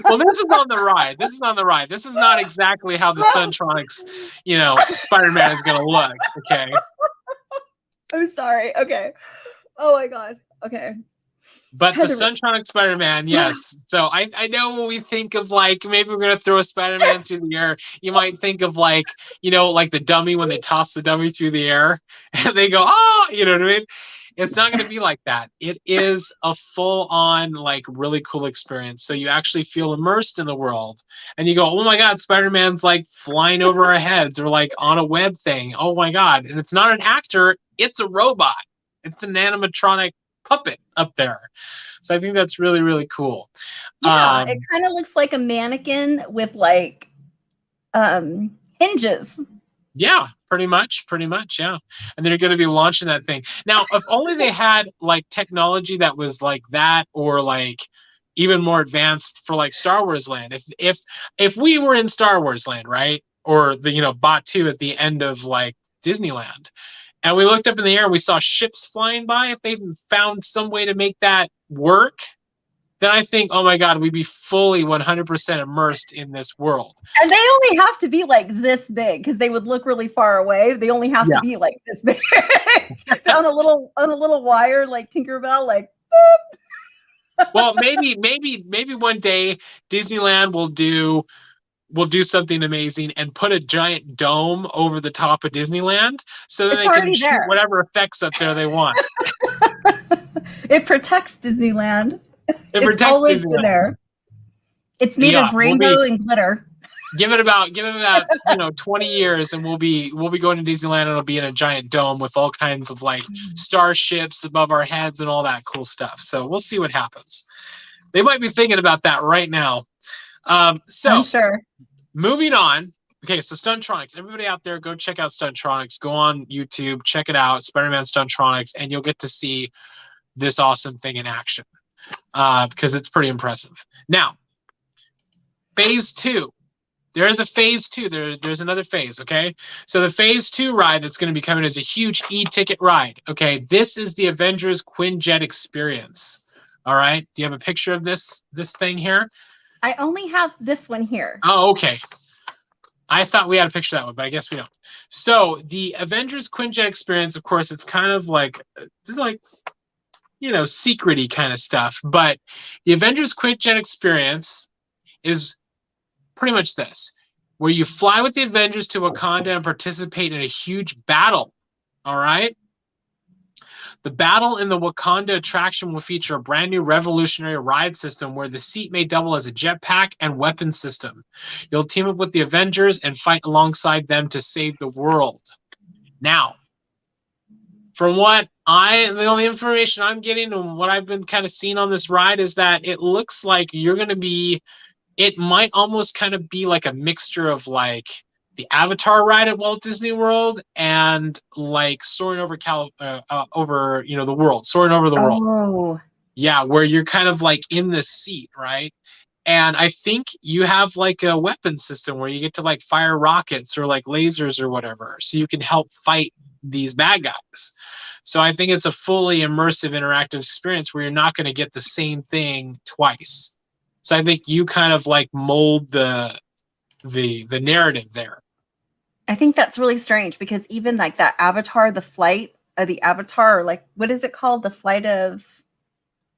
Well, this is on the ride. This is not exactly how the Stuntronics, Spider-Man is going to look. Okay. I'm sorry. Okay. Oh my God. Okay. But the Stuntronic Spider-Man, yes. So I know when we think of like maybe we're gonna throw a Spider-Man through the air, you might think of like like the dummy when they toss the dummy through the air and they go, oh, you know what I mean? It's not gonna be like that. It is a full-on like really cool experience. So you actually feel immersed in the world, and you go, oh my God, Spider-Man's like flying over our heads or like on a web thing. Oh my God! And it's not an actor; it's a robot. It's an animatronic puppet up there. So I think that's really, really cool. Yeah, it kind of looks like a mannequin with like hinges. Yeah, pretty much, yeah. And they're going to be launching that thing. Now, if only they had like technology that was like that or like even more advanced for like Star Wars Land. If we were in Star Wars Land, right? Or the Bot 2 at the end of like Disneyland. And we looked up in the air and we saw ships flying by. If they found some way to make that work, then I think, oh my God, we'd be fully 100% immersed in this world. And they only have to be like this big because they would look really far away. They only have to be like this big on a little wire, like Tinkerbell, like. Boop. Well, maybe one day Disneyland will do something amazing and put a giant dome over the top of Disneyland so that they can shoot whatever effects up there they want. It protects Disneyland. It's always been there. It's made of rainbow and glitter. Give it about 20 years and we'll be going to Disneyland and it'll be in a giant dome with all kinds of like starships above our heads and all that cool stuff. So we'll see what happens. They might be thinking about that right now. So I'm sure. Moving on. Okay, so Stuntronics. Everybody out there, go check out Stuntronics. Go on YouTube, check it out, Spider-Man Stuntronics, and you'll get to see this awesome thing in action because it's pretty impressive. Now, Phase 2. There is a Phase 2. There's another phase, okay? So the Phase 2 ride that's going to be coming is a huge e-ticket ride, okay? This is the Avengers Quinjet experience, all right? Do you have a picture of this thing here? I only have this one here. Oh, okay. I thought we had a picture of that one, but I guess we don't. So the Avengers Quinjet experience, of course, it's kind of like just like secret-y kind of stuff. But the Avengers Quinjet experience is pretty much this. where you fly with the Avengers to Wakanda and participate in a huge battle. All right? The battle in the Wakanda attraction will feature a brand new revolutionary ride system where the seat may double as a jetpack and weapon system. You'll team up with the Avengers and fight alongside them to save the world. Now, from the only information I'm getting and what I've been kind of seeing on this ride is that it looks like you're going to be, it might almost kind of be like a mixture of like the Avatar ride at Walt Disney World and like soaring over over the world, soaring over the world. Oh, Yeah, where you're kind of like in the seat, right? And I think you have like a weapon system where you get to like fire rockets or like lasers or whatever, so you can help fight these bad guys. So I think it's a fully immersive interactive experience where you're not going to get the same thing twice. So I think you kind of like mold the narrative there. I think that's really strange because even like that Avatar, the flight of the Avatar, or like what is it called? The flight of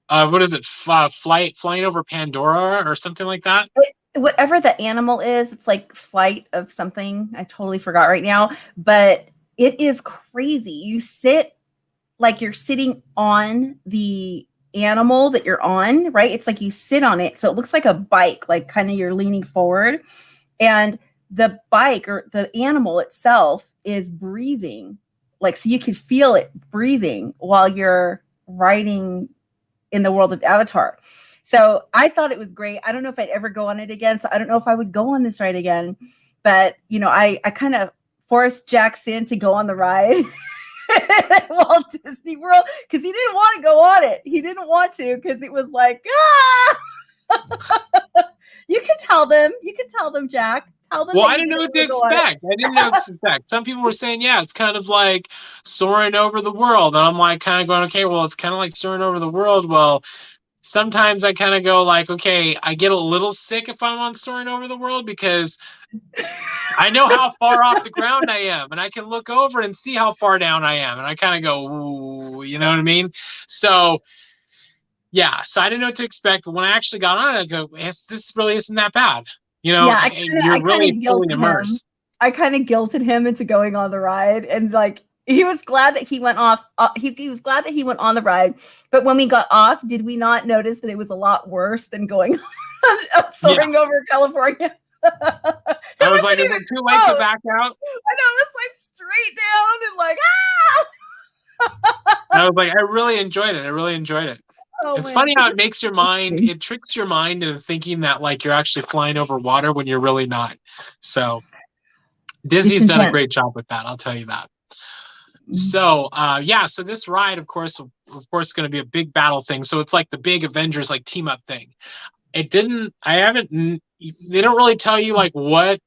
what is it? Flying over Pandora or something like that. Whatever the animal is, it's like flight of something. I totally forgot right now, but it is crazy. You sit like you're sitting on the animal that you're on, right? It's like you sit on it. So it looks like a bike, like kind of you're leaning forward. And the bike or the animal itself is breathing. Like, so you can feel it breathing while you're riding in the world of Avatar. So I thought it was great. I don't know if I'd ever go on it again. So I don't know if I would go on this ride again. But, I kind of forced Jackson to go on the ride at Walt Disney World because he didn't want to go on it. He didn't want to because it was like, You can tell them, Jack. Tell them. Well, I didn't know what to expect. I didn't know what to expect. Some people were saying, yeah, it's kind of like soaring over the world. And I'm like kind of going, okay, well, it's kind of like soaring over the world. Well, sometimes I kind of go like, okay, I get a little sick if I'm on soaring over the world because I know how far off the ground I am. And I can look over and see how far down I am. And I kind of go, ooh, you know what I mean? So, yeah, so I didn't know what to expect. But when I actually got on it, I go, this really isn't that bad. Yeah, you're really fully immersed. I kind of guilted him into going on the ride, and like he was glad that he went off. He was glad that he went on the ride. But when we got off, did we not notice that it was a lot worse than going soaring over California? I was like, is it too late to back out? I know, it was like straight down and like I was like, I really enjoyed it. Oh, it's funny how it makes your mind, it tricks your mind into thinking that like you're actually flying over water when you're really not. So Disney's done a great job with that, I'll tell you that. So so this ride, of course, is going to be a big battle thing. So it's like the big Avengers like team up thing. They don't really tell you like what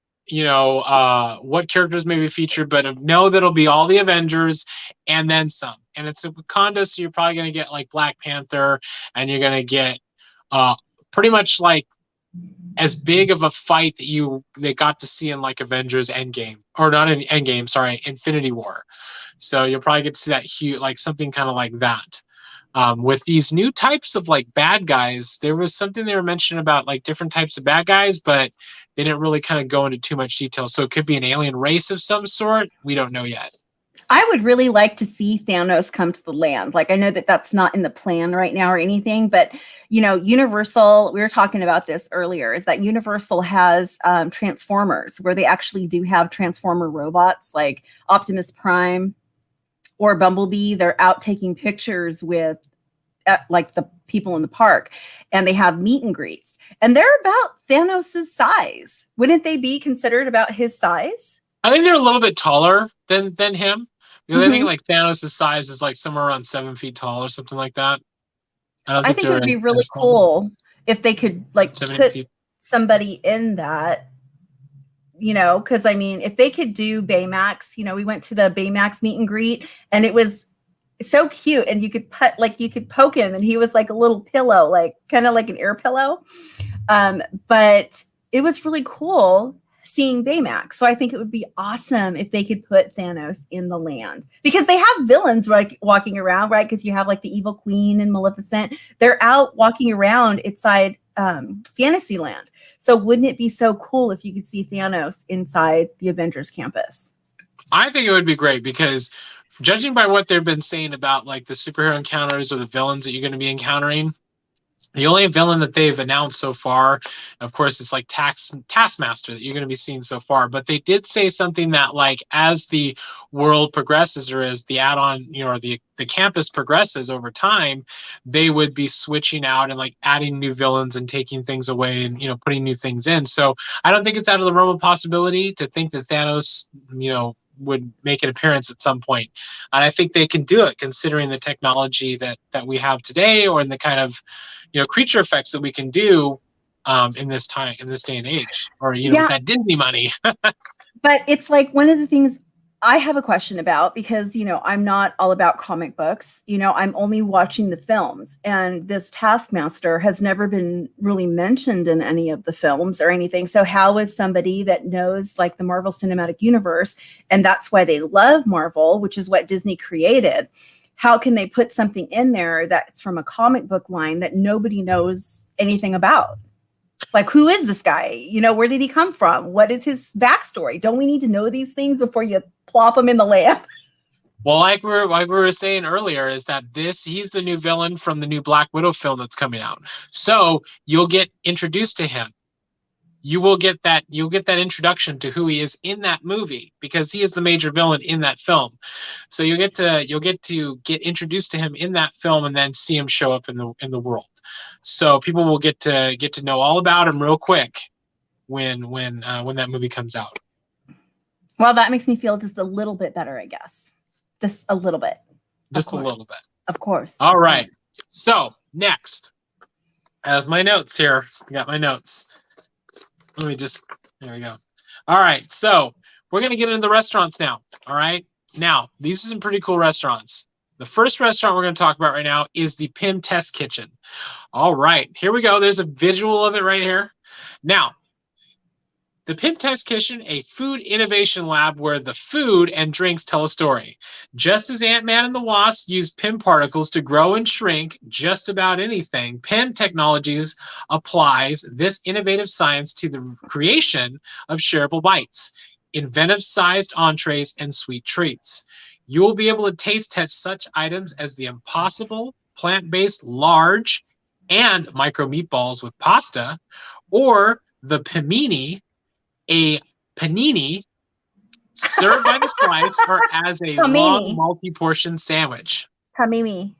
characters may be featured, but know that it'll be all the Avengers and then some. And it's a Wakanda, so you're probably going to get like Black Panther, and you're going to get pretty much like as big of a fight that they got to see in like Avengers Endgame, or not in Endgame, sorry, Infinity War. So you'll probably get to see that huge, like something kind of like that. With these new types of like bad guys, there was something they were mentioning about like different types of bad guys, but they didn't really kind of go into too much detail. So it could be an alien race of some sort. We don't know yet. I would really like to see Thanos come to the land. Like, I know that that's not in the plan right now or anything, but Universal, we were talking about this earlier, is that Universal has Transformers, where they actually do have Transformer robots like Optimus Prime or Bumblebee. They're out taking pictures with like the people in the park, and they have meet and greets, and they're about Thanos's size. Wouldn't they be considered about his size? I think they're a little bit taller than him. Because I think like Thanos' size is like somewhere around 7 feet tall or something like that. I think it would be really cool if they could like put somebody in that, because I mean, if they could do Baymax, we went to the Baymax meet and greet, and it was so cute, and you could poke him, and he was like a little pillow, like kind of like an air pillow. But it was really cool seeing Baymax. So I think it would be awesome if they could put Thanos in the land, because they have villains like walking around, right? Because you have like the evil queen and Maleficent. They're out walking around inside Fantasyland. So wouldn't it be so cool if you could see Thanos inside the Avengers Campus? I think it would be great because judging by what they've been saying about like the superhero encounters or the villains that you're going to be encountering, the only villain that they've announced so far, of course, is like Taskmaster that you're going to be seeing so far. But they did say something that like as the world progresses or as the add-on, or the campus progresses over time, they would be switching out and like adding new villains and taking things away and putting new things in. So I don't think it's out of the realm of possibility to think that Thanos, would make an appearance at some point. And I think they can do it considering the technology that we have today, or in the kind of creature effects that we can do in this day and age, or with that Disney money. But it's like one of the things I have a question about, because I'm not all about comic books. I'm only watching the films, and this Taskmaster has never been really mentioned in any of the films or anything. So how is somebody that knows like the Marvel Cinematic Universe, and that's why they love Marvel, which is what Disney created, how can they put something in there that's from a comic book line that nobody knows anything about? Like, who is this guy? Where did he come from? What is his backstory? Don't we need to know these things before you plop him in the land? Well, like we were saying earlier, is that he's the new villain from the new Black Widow film that's coming out. So you'll get introduced to him. You'll get that introduction to who he is in that movie, because he is the major villain in that film. So you'll get to get introduced to him in that film, and then see him show up in the world. So people will get to know all about him real quick when that movie comes out. Well, that makes me feel just a little bit better, I guess. Just a little bit. Just a little bit. Of course. All right. So next, as my notes here, I got my notes. There we go. All right, so we're going to get into the restaurants now. All right, now these are some pretty cool restaurants. The first restaurant we're going to talk about right now is the Pim Test Kitchen. All right, here we go. There's a visual of it right here. Now, the Pim Test Kitchen, a food innovation lab where the food and drinks tell a story. Just as Ant-Man and the Wasp used Pim particles to grow and shrink just about anything, Pim Technologies applies this innovative science to the creation of shareable bites, inventive-sized entrees, and sweet treats. You will be able to taste test such items as the Impossible plant-based large and micro meatballs with pasta, or the Pimini, a panini served by the slice or as a long multi-portion sandwich. Panini.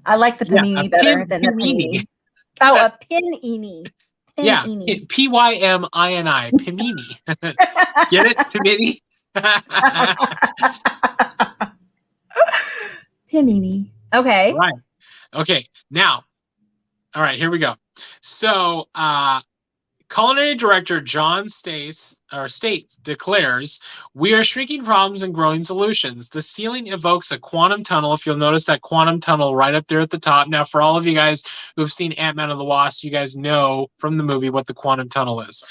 I like the panini better than the panini. Oh, a pinini. Yeah, P-Y-M-I-N-I. Pimini. Get it? Pimini? Pimini. Okay. Right. Okay. Now, all right, here we go. So, Culinary Director John State declares, "We are shrinking problems and growing solutions. The ceiling evokes a quantum tunnel." If you'll notice that quantum tunnel right up there at the top. Now, for all of you guys who have seen Ant-Man and the Wasp, you guys know from the movie what the quantum tunnel is.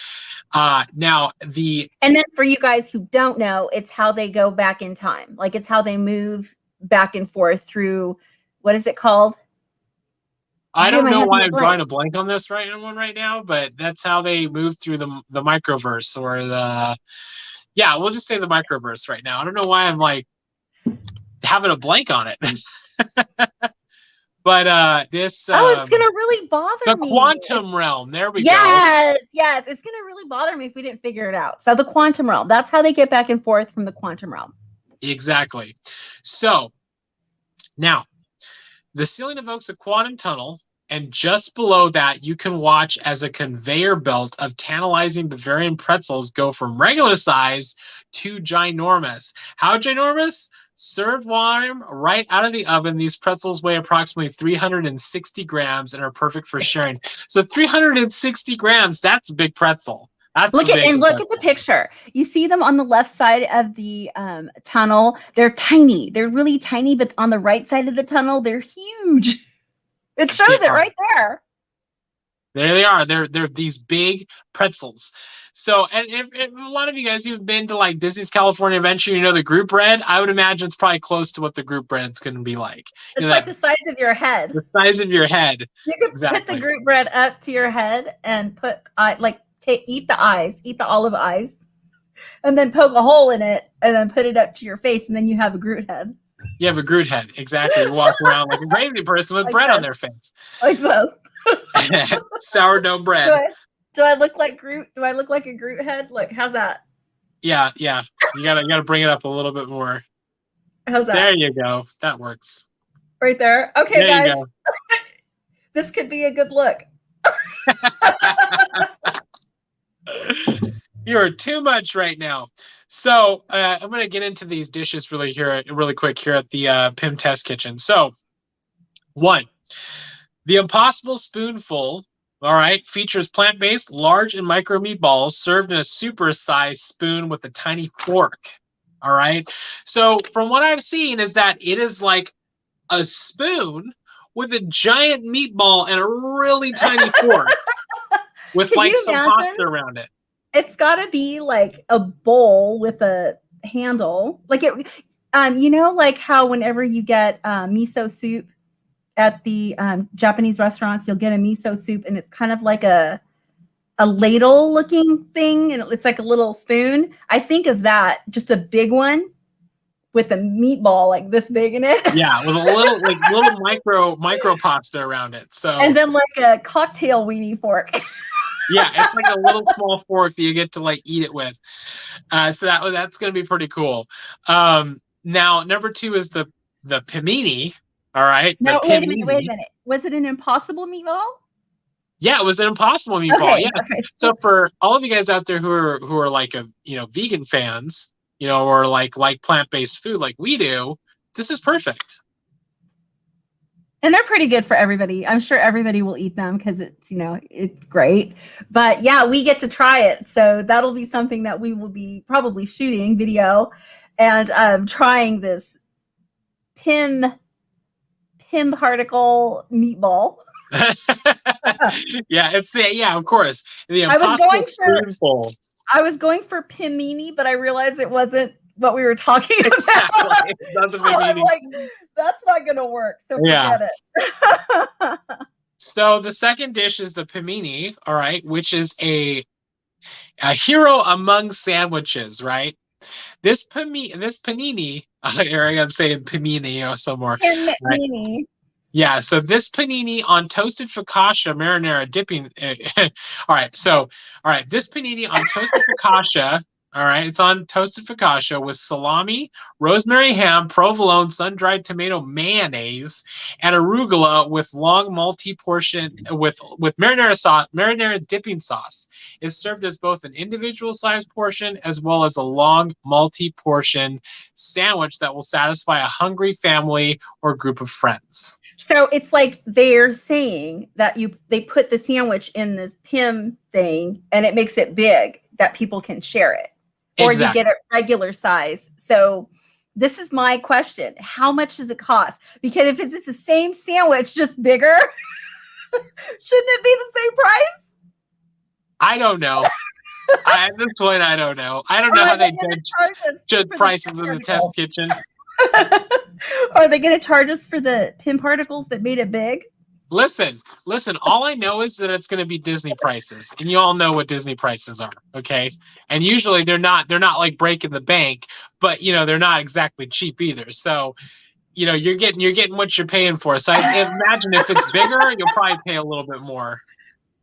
And then for you guys who don't know, it's how they go back in time. Like, it's how they move back and forth through, what is it called? I don't know why I'm drawing a blank on this right now, but that's how they move through the microverse, or we'll just say the microverse right now. I don't know why I'm like having a blank on it. But this it's gonna really bother me. The quantum realm. There we go. Yes, it's gonna really bother me if we didn't figure it out. So the quantum realm. That's how they get back and forth from the quantum realm. Exactly. So now, the ceiling evokes a quantum tunnel, and just below that, you can watch as a conveyor belt of tantalizing Bavarian pretzels go from regular size to ginormous. How ginormous? Served warm right out of the oven, these pretzels weigh approximately 360 grams and are perfect for sharing. So 360 grams, that's a big pretzel. Look at the picture. You see them on the left side of the tunnel. They're tiny. They're really tiny, but on the right side of the tunnel, they're huge. It shows it right there. There they are. They're these big pretzels. So, and if a lot of you guys who've been to like Disney's California Adventure, you know the group bread. I would imagine it's probably close to what the group bread's going to be like. It's like the size of your head. The size of your head. You could exactly. put the group bread up to your head and put eat the eyes, eat the olive eyes, and then poke a hole in it, and then put it up to your face, and then you have a Groot head. You have a Groot head, exactly. You walk around like a crazy person with like bread this. on their face. Like this. Sourdough bread. Do I look like Groot? Do I look like a Groot head? Like, how's that? Yeah. You gotta bring it up a little bit more. How's that? There you go. That works. Right there. Okay, there guys. This could be a good look. You are too much right now. So I'm going to get into these dishes really quick here at the Pim Test Kitchen. So, 1, the Impossible Spoonful, all right, features plant-based large and micro meatballs served in a super-sized spoon with a tiny fork. All right. So from what I've seen is that it is like a spoon with a giant meatball and a really tiny fork with like some pasta around it. It's got to be like a bowl with a handle, like it. You know, like how whenever you get miso soup at the Japanese restaurants, you'll get a miso soup, and it's kind of like a ladle-looking thing, and it's like a little spoon. I think of that, just a big one with a meatball like this big in it. Yeah, with a little micro pasta around it. So and then like a cocktail weenie fork. Yeah, it's like a little small fork that you get to like eat it with. So that's going to be pretty cool. Now, number 2 is the pimini. All right. No, wait a minute. Was it an Impossible meatball? Yeah, it was an Impossible meatball. Okay, yeah. Okay. So for all of you guys out there who are like vegan fans, or like plant-based food like we do, this is perfect. And they're pretty good for everybody. I'm sure everybody will eat them because it's, it's great. But yeah, we get to try it. So that'll be something that we will be probably shooting video and trying this Pim particle meatball. Yeah, of course. The Impossible Spoonful. I was going for Pimini, but I realized it wasn't what we were talking about. Exactly. So I'm like, that's not going to work. So forget it. So the second dish is the pimini, all right, which is a hero among sandwiches, right? This panini, I'm saying pimini somewhere. Pimini. Right? Yeah, so this panini on toasted focaccia marinara dipping. All right, this panini on toasted focaccia. All right, it's on toasted focaccia with salami, rosemary ham, provolone, sun-dried tomato mayonnaise, and arugula with long multi-portion with marinara dipping sauce. It's served as both an individual sized portion as well as a long multi-portion sandwich that will satisfy a hungry family or group of friends. So it's like they're saying that they put the sandwich in this Pim thing and it makes it big that people can share it. Or exactly. You get it regular size. So this is my question. How much does it cost? Because if it's the same sandwich, just bigger, shouldn't it be the same price? I don't know. At this point, I don't know. I don't know how they judge prices in the test kitchen. Are they going to charge us for the Pim particles that made it big? Listen, all I know is that it's going to be Disney prices, and you all know what Disney prices are, okay? And usually they're not like breaking the bank, but they're not exactly cheap either. So, you're getting what you're paying for. So I imagine if it's bigger, you'll probably pay a little bit more.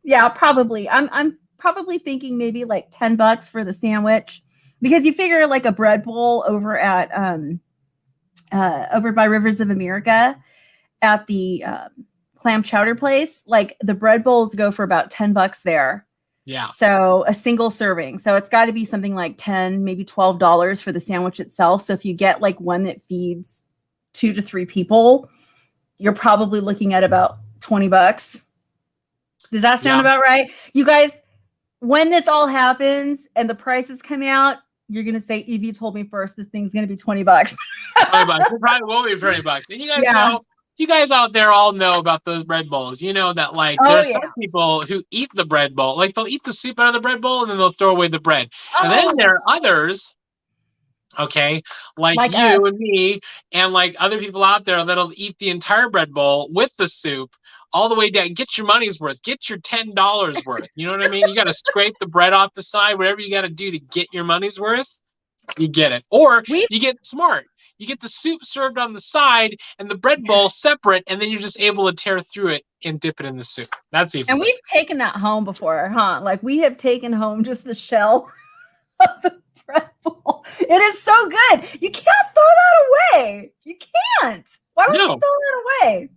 Yeah, probably. I'm probably thinking maybe like $10 for the sandwich, because you figure like a bread bowl over at over by Rivers of America at the clam chowder place, like the bread bowls go for about $10 there. Yeah. So a single serving. So it's got to be something like $10, maybe $12 for the sandwich itself. So if you get like one that feeds 2 to 3 people, you're probably looking at about $20. Does that sound about right? You guys, when this all happens and the prices come out, you're going to say, Evie told me first, this thing's going to be $20. $20. It probably will be $20. And you guys know, you guys out there all know about those bread bowls. You know that like Oh there's yeah. some people who eat the bread bowl, like they'll eat the soup out of the bread bowl and then they'll throw away the bread. And then Oh, there are others, okay, like like us. you and me and like other people out there that'll eat the entire bread bowl with the soup all the way down. Get your money's worth. Get your $10 worth. You know what I mean? You got to scrape the bread off the side, whatever you got to do to get your money's worth. You get it. Or you get smart. You get the soup served on the side and the bread bowl separate, and then you're just able to tear through it and dip it in the soup. That's even. And we've taken that home before, huh? Like we have taken home just the shell of the bread bowl. It is so good. You can't throw that away. You can't. Why would you throw that away?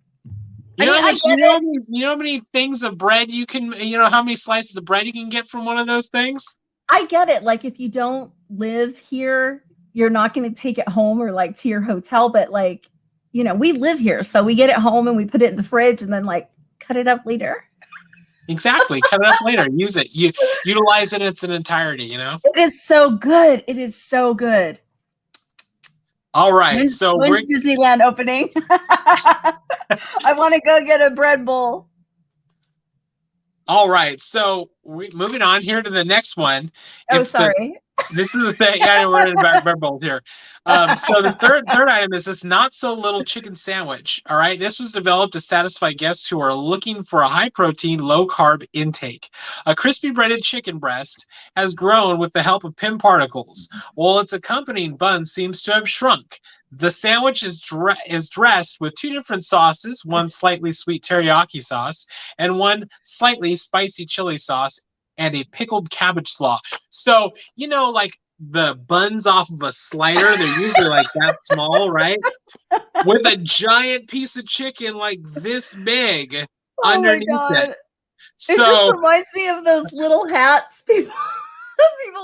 You know how many things of bread you can, how many slices of bread you can get from one of those things? I get it. Like if you don't live here, you're not going to take it home or like to your hotel. But like, we live here. So we get it home and we put it in the fridge and then like cut it up later. Exactly. Cut it up later. Use it. You utilize it in its entirety, It is so good. It is so good. All right. When's Disneyland opening? I want to go get a bread bowl. All right. So moving on here to the next one. Oh, sorry. This is the thing. Yeah, we're in bread bowls here. So the third item is this not so little chicken sandwich. All right. This was developed to satisfy guests who are looking for a high protein, low carb intake. A crispy breaded chicken breast has grown with the help of Pim particles, while its accompanying bun seems to have shrunk. The sandwich is dressed with two different sauces, one slightly sweet teriyaki sauce and one slightly spicy chili sauce, and a pickled cabbage slaw. So, like the buns off of a slider, they're usually like that small, right? With a giant piece of chicken like this big underneath it. So, it just reminds me of those little hats. People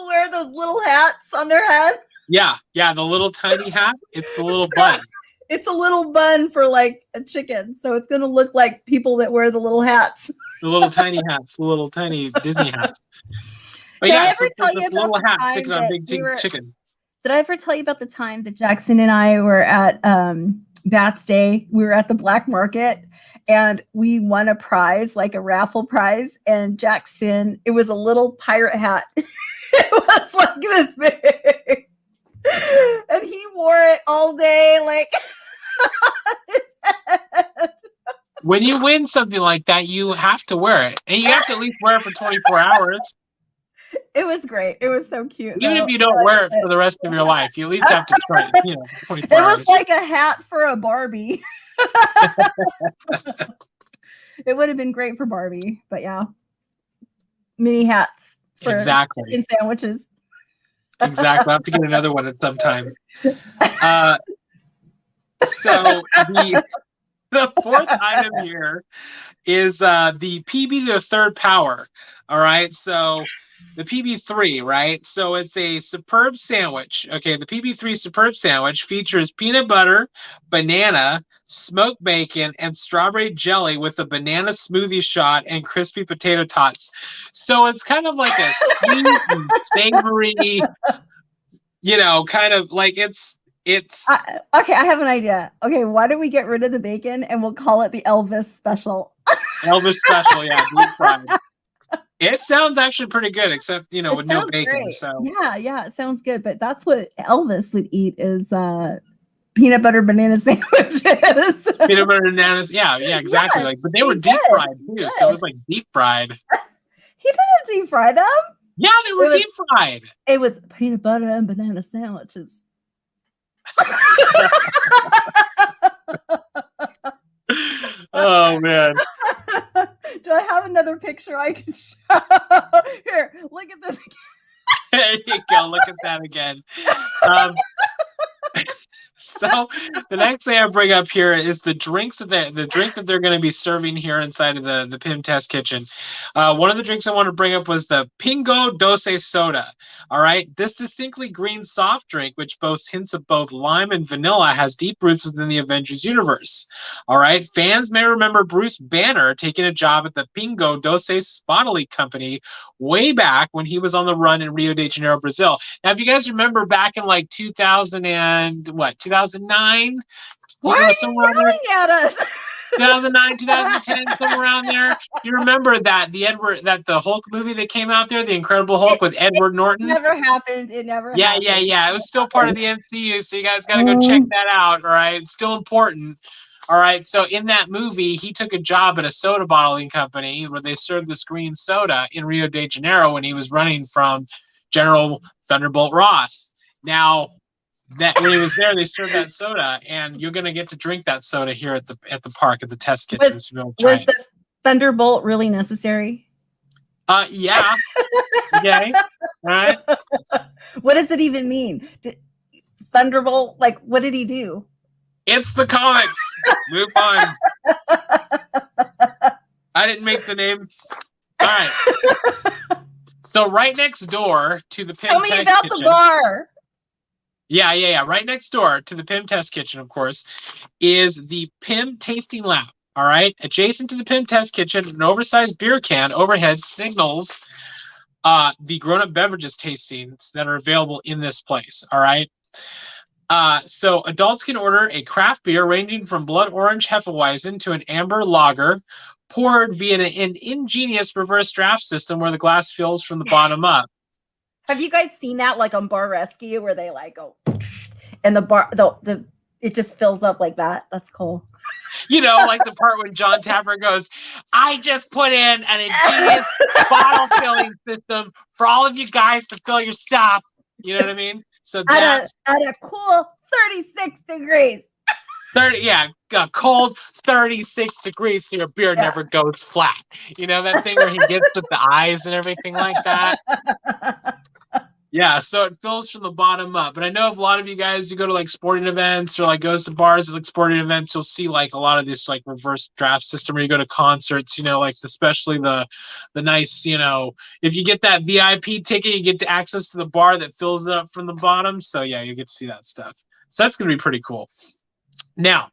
wear those little hats on their head. Yeah, the little tiny hat. It's the little bun. It's a little bun for like a chicken. So it's going to look like people that wear the little hats. The little tiny hats, the little tiny Disney hats. But Did I ever tell you about little the hat time sticking on big chicken? Did I ever tell you about the time that Jackson and I were at Bats Day? We were at the black market and we won a prize, like a raffle prize. And Jackson, it was a little pirate hat. It was like this big. And he wore it all day, like when you win something like that, you have to wear it. And you have to at least wear it for 24 hours. It was great. It was so cute. Even if you don't wear it for the rest of your life, you at least have to try it, 24 hours. It was like a hat for a Barbie. It would have been great for Barbie, but yeah. Mini hats for chicken sandwiches. Exactly. I'll have to get another one at some time. So the fourth item here is the PB to the third power. All right. So the PB3, right? So it's a superb sandwich. Okay. The PB3 superb sandwich features peanut butter, banana, smoked bacon, and strawberry jelly with a banana smoothie shot and crispy potato tots. So it's kind of like a sweet and savory, kind of like it's okay, I have an idea. Okay, why don't we get rid of the bacon and we'll call it the Elvis special? Elvis special, yeah, deep fried. It sounds actually pretty good, except with no bacon. Great. So yeah, it sounds good. But that's what Elvis would eat is peanut butter banana sandwiches. Peanut butter bananas, yeah, exactly. Yes, but they were deep fried too, so it was like deep fried. He didn't deep fry them. Yeah, they were deep fried. It was peanut butter and banana sandwiches. Oh man. Do I have another picture I can show? Here, look at this. There you go. Look at that again. So the next thing I bring up here is the drink that they're going to be serving here inside of the Pim Test Kitchen. One of the drinks I want to bring up was the Pingo Doce Soda. All right, this distinctly green soft drink, which boasts hints of both lime and vanilla, has deep roots within the Avengers universe. All right, fans may remember Bruce Banner taking a job at the Pingo Doce Bottling Company way back when he was on the run in Rio de Janeiro, Brazil. Now, if you guys remember back in like 2000 and what, 2000 2009. Why are you yelling at us? 2009, 2010, somewhere around there. You remember that the Hulk movie that came out there, The Incredible Hulk with Edward Norton? It never happened. It never happened. Yeah. It was still part of the MCU, so you guys got to go check that out. All right, it's still important. All right, so in that movie, he took a job at a soda bottling company where they served this green soda in Rio de Janeiro when he was running from General Thunderbolt Ross. Now, that when he was there, they served that soda, and you're gonna get to drink that soda here at the park at the test kitchen. Was the Thunderbolt really necessary? Yeah. Okay. All right. What does it even mean? Thunderbolt, like, what did he do? It's the comics. Move on. I didn't make the name. All right. So right next door to the Pim Test Kitchen. Tell me about the bar. Yeah. Right next door to the Pim Test Kitchen, of course, is the Pim Tasting Lab. All right. Adjacent to the Pim Test Kitchen, an oversized beer can overhead signals the grown-up beverages tastings that are available in this place. All right. So adults can order a craft beer ranging from blood orange Hefeweizen to an amber lager, poured via an ingenious reverse draft system where the glass fills from the bottom up. Have you guys seen that, like on Bar Rescue, where they like go and the bar it just fills up like that? That's cool. You know, like the part when John Tapper goes, "I just put in an ingenious bottle filling system for all of you guys to fill your stuff." You know what I mean? So that's at a cool 36 degrees. 30, yeah, cold 36 degrees, so your beer never goes flat. You know that thing where he gets with the eyes and everything like that? Yeah, so it fills from the bottom up. But I know if a lot of you guys, you go to like sporting events or like goes to bars at like sporting events, you'll see like a lot of this like reverse draft system where you go to concerts, you know, like especially the nice, you know, if you get that VIP ticket, you get to access to the bar that fills it up from the bottom. So yeah, you get to see that stuff. So that's going to be pretty cool. Now,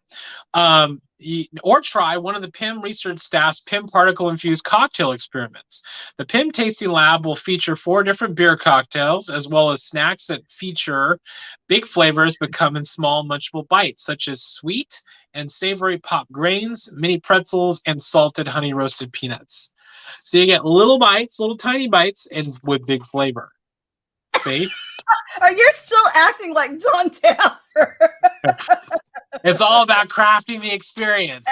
or try one of the Pim research staff's Pim particle-infused cocktail experiments. The Pim Tasting Lab will feature 4 different beer cocktails, as well as snacks that feature big flavors but come in small munchable bites, such as sweet and savory pop grains, mini pretzels, and salted honey roasted peanuts. So you get little bites, little tiny bites, and with big flavor. See? Are you still acting like John Tapper? It's all about crafting the experience.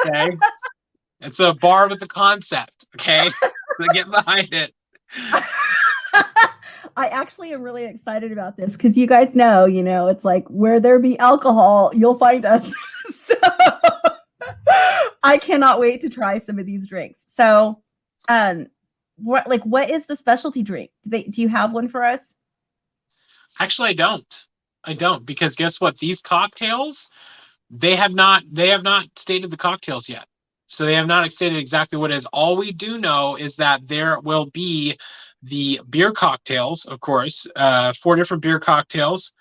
Okay? It's a bar with a concept. Okay? So get behind it. I actually am really excited about this because you guys know, it's like where there be alcohol, you'll find us. So I cannot wait to try some of these drinks. So, what is the specialty drink? Do you have one for us? Actually, I don't, because guess what? These cocktails, they have not stated the cocktails yet. So they have not stated exactly what it is. All we do know is that there will be the beer cocktails, of course, 4 different beer cocktails,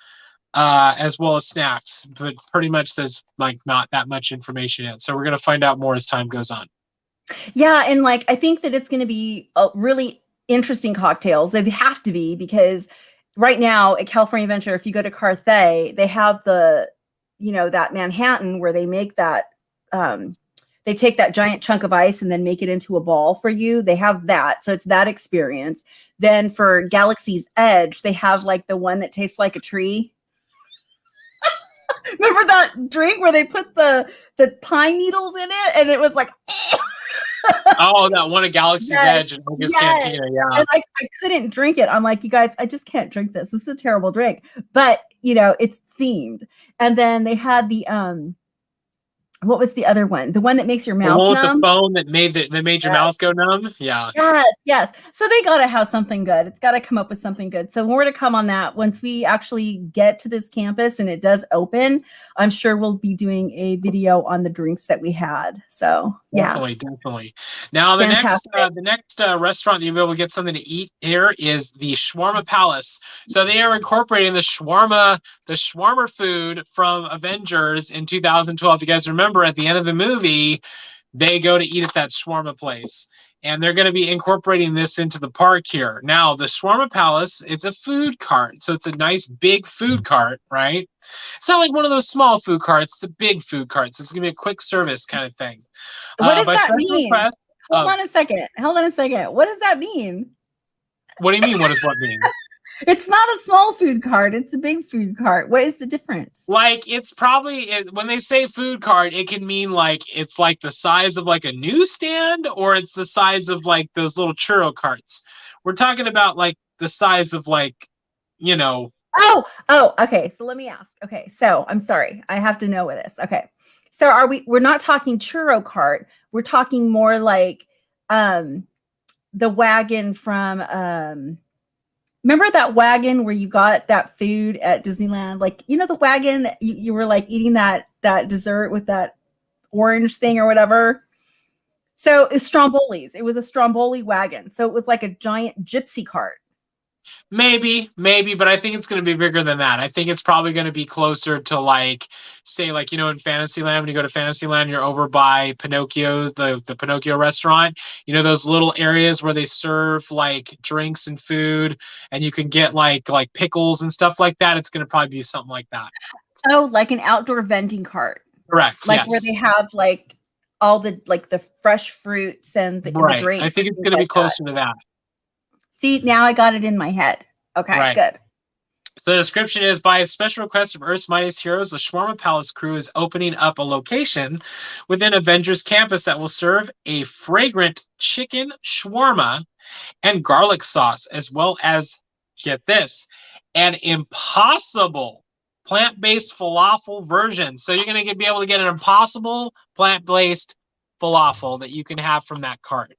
as well as snacks. But pretty much there's like not that much information yet. So we're going to find out more as time goes on. Yeah, and like I think that it's going to be really interesting cocktails. They have to be, because right now at California Adventure, if you go to Carthay, they have the, that Manhattan where they make that, they take that giant chunk of ice and then make it into a ball for you. They have that. So it's that experience. Then for Galaxy's Edge, they have like the one that tastes like a tree. Remember that drink where they put the pine needles in it and it was like... Oh, that one at Galaxy's Edge and August Cantina, yeah. And I couldn't drink it. I'm like, you guys, I just can't drink this. This is a terrible drink. But, it's themed. And then they had the, what was the other one? The one that makes your mouth numb? The foam that made your mouth go numb? Yeah. Yes. So they got to have something good. It's got to come up with something good. So more to come on that. Once we actually get to this campus and it does open, I'm sure we'll be doing a video on the drinks that we had. So yeah. Definitely. Now the next restaurant that you'll be able to get something to eat here is the Shawarma Palace. So they are incorporating the shawarma food from Avengers in 2012. You guys remember at the end of the movie, they go to eat at that shawarma place. And they're going to be incorporating this into the park here. Now, the Shawarma Palace, it's a food cart. So it's a nice big food cart, right? It's not like one of those small food carts, the big food carts. It's going to be a quick service kind of thing. What does By that special mean? request Hold on a second. What does that mean? What do you mean? What does what mean? It's not a small food cart. It's a big food cart. What is the difference? Like, it's probably, when they say food cart, it can mean like it's like the size of like a newsstand, or it's the size of like those little churro carts. We're talking about like the size of like, you know. Oh, okay. So let me ask. Okay, so I'm sorry. I have to know with this. Okay. So we're not talking churro cart. We're talking more like the wagon from remember that wagon where you got that food at Disneyland? Like, you know, the wagon that you were like eating that dessert with that orange thing or whatever. So it's Stromboli's. It was a Stromboli wagon. So it was like a giant gypsy cart. Maybe, but I think it's going to be bigger than that. I think it's probably going to be closer to like, say, like, you know, in Fantasyland, when you go to Fantasyland, you're over by Pinocchio's, the Pinocchio restaurant. You know, those little areas where they serve like drinks and food, and you can get like pickles and stuff like that. It's going to probably be something like that. Oh, like an outdoor vending cart. Correct. Like yes. where they have like all the like the fresh fruits and the drinks. I think it's going to be closer to that. See, now I got it in my head. Okay, good. So the description is, by special request of Earth's Mightiest Heroes, the Shawarma Palace crew is opening up a location within Avengers Campus that will serve a fragrant chicken shawarma and garlic sauce, as well as, get this, an impossible plant-based falafel version. So you're going to be able to get an impossible plant-based falafel that you can have from that cart.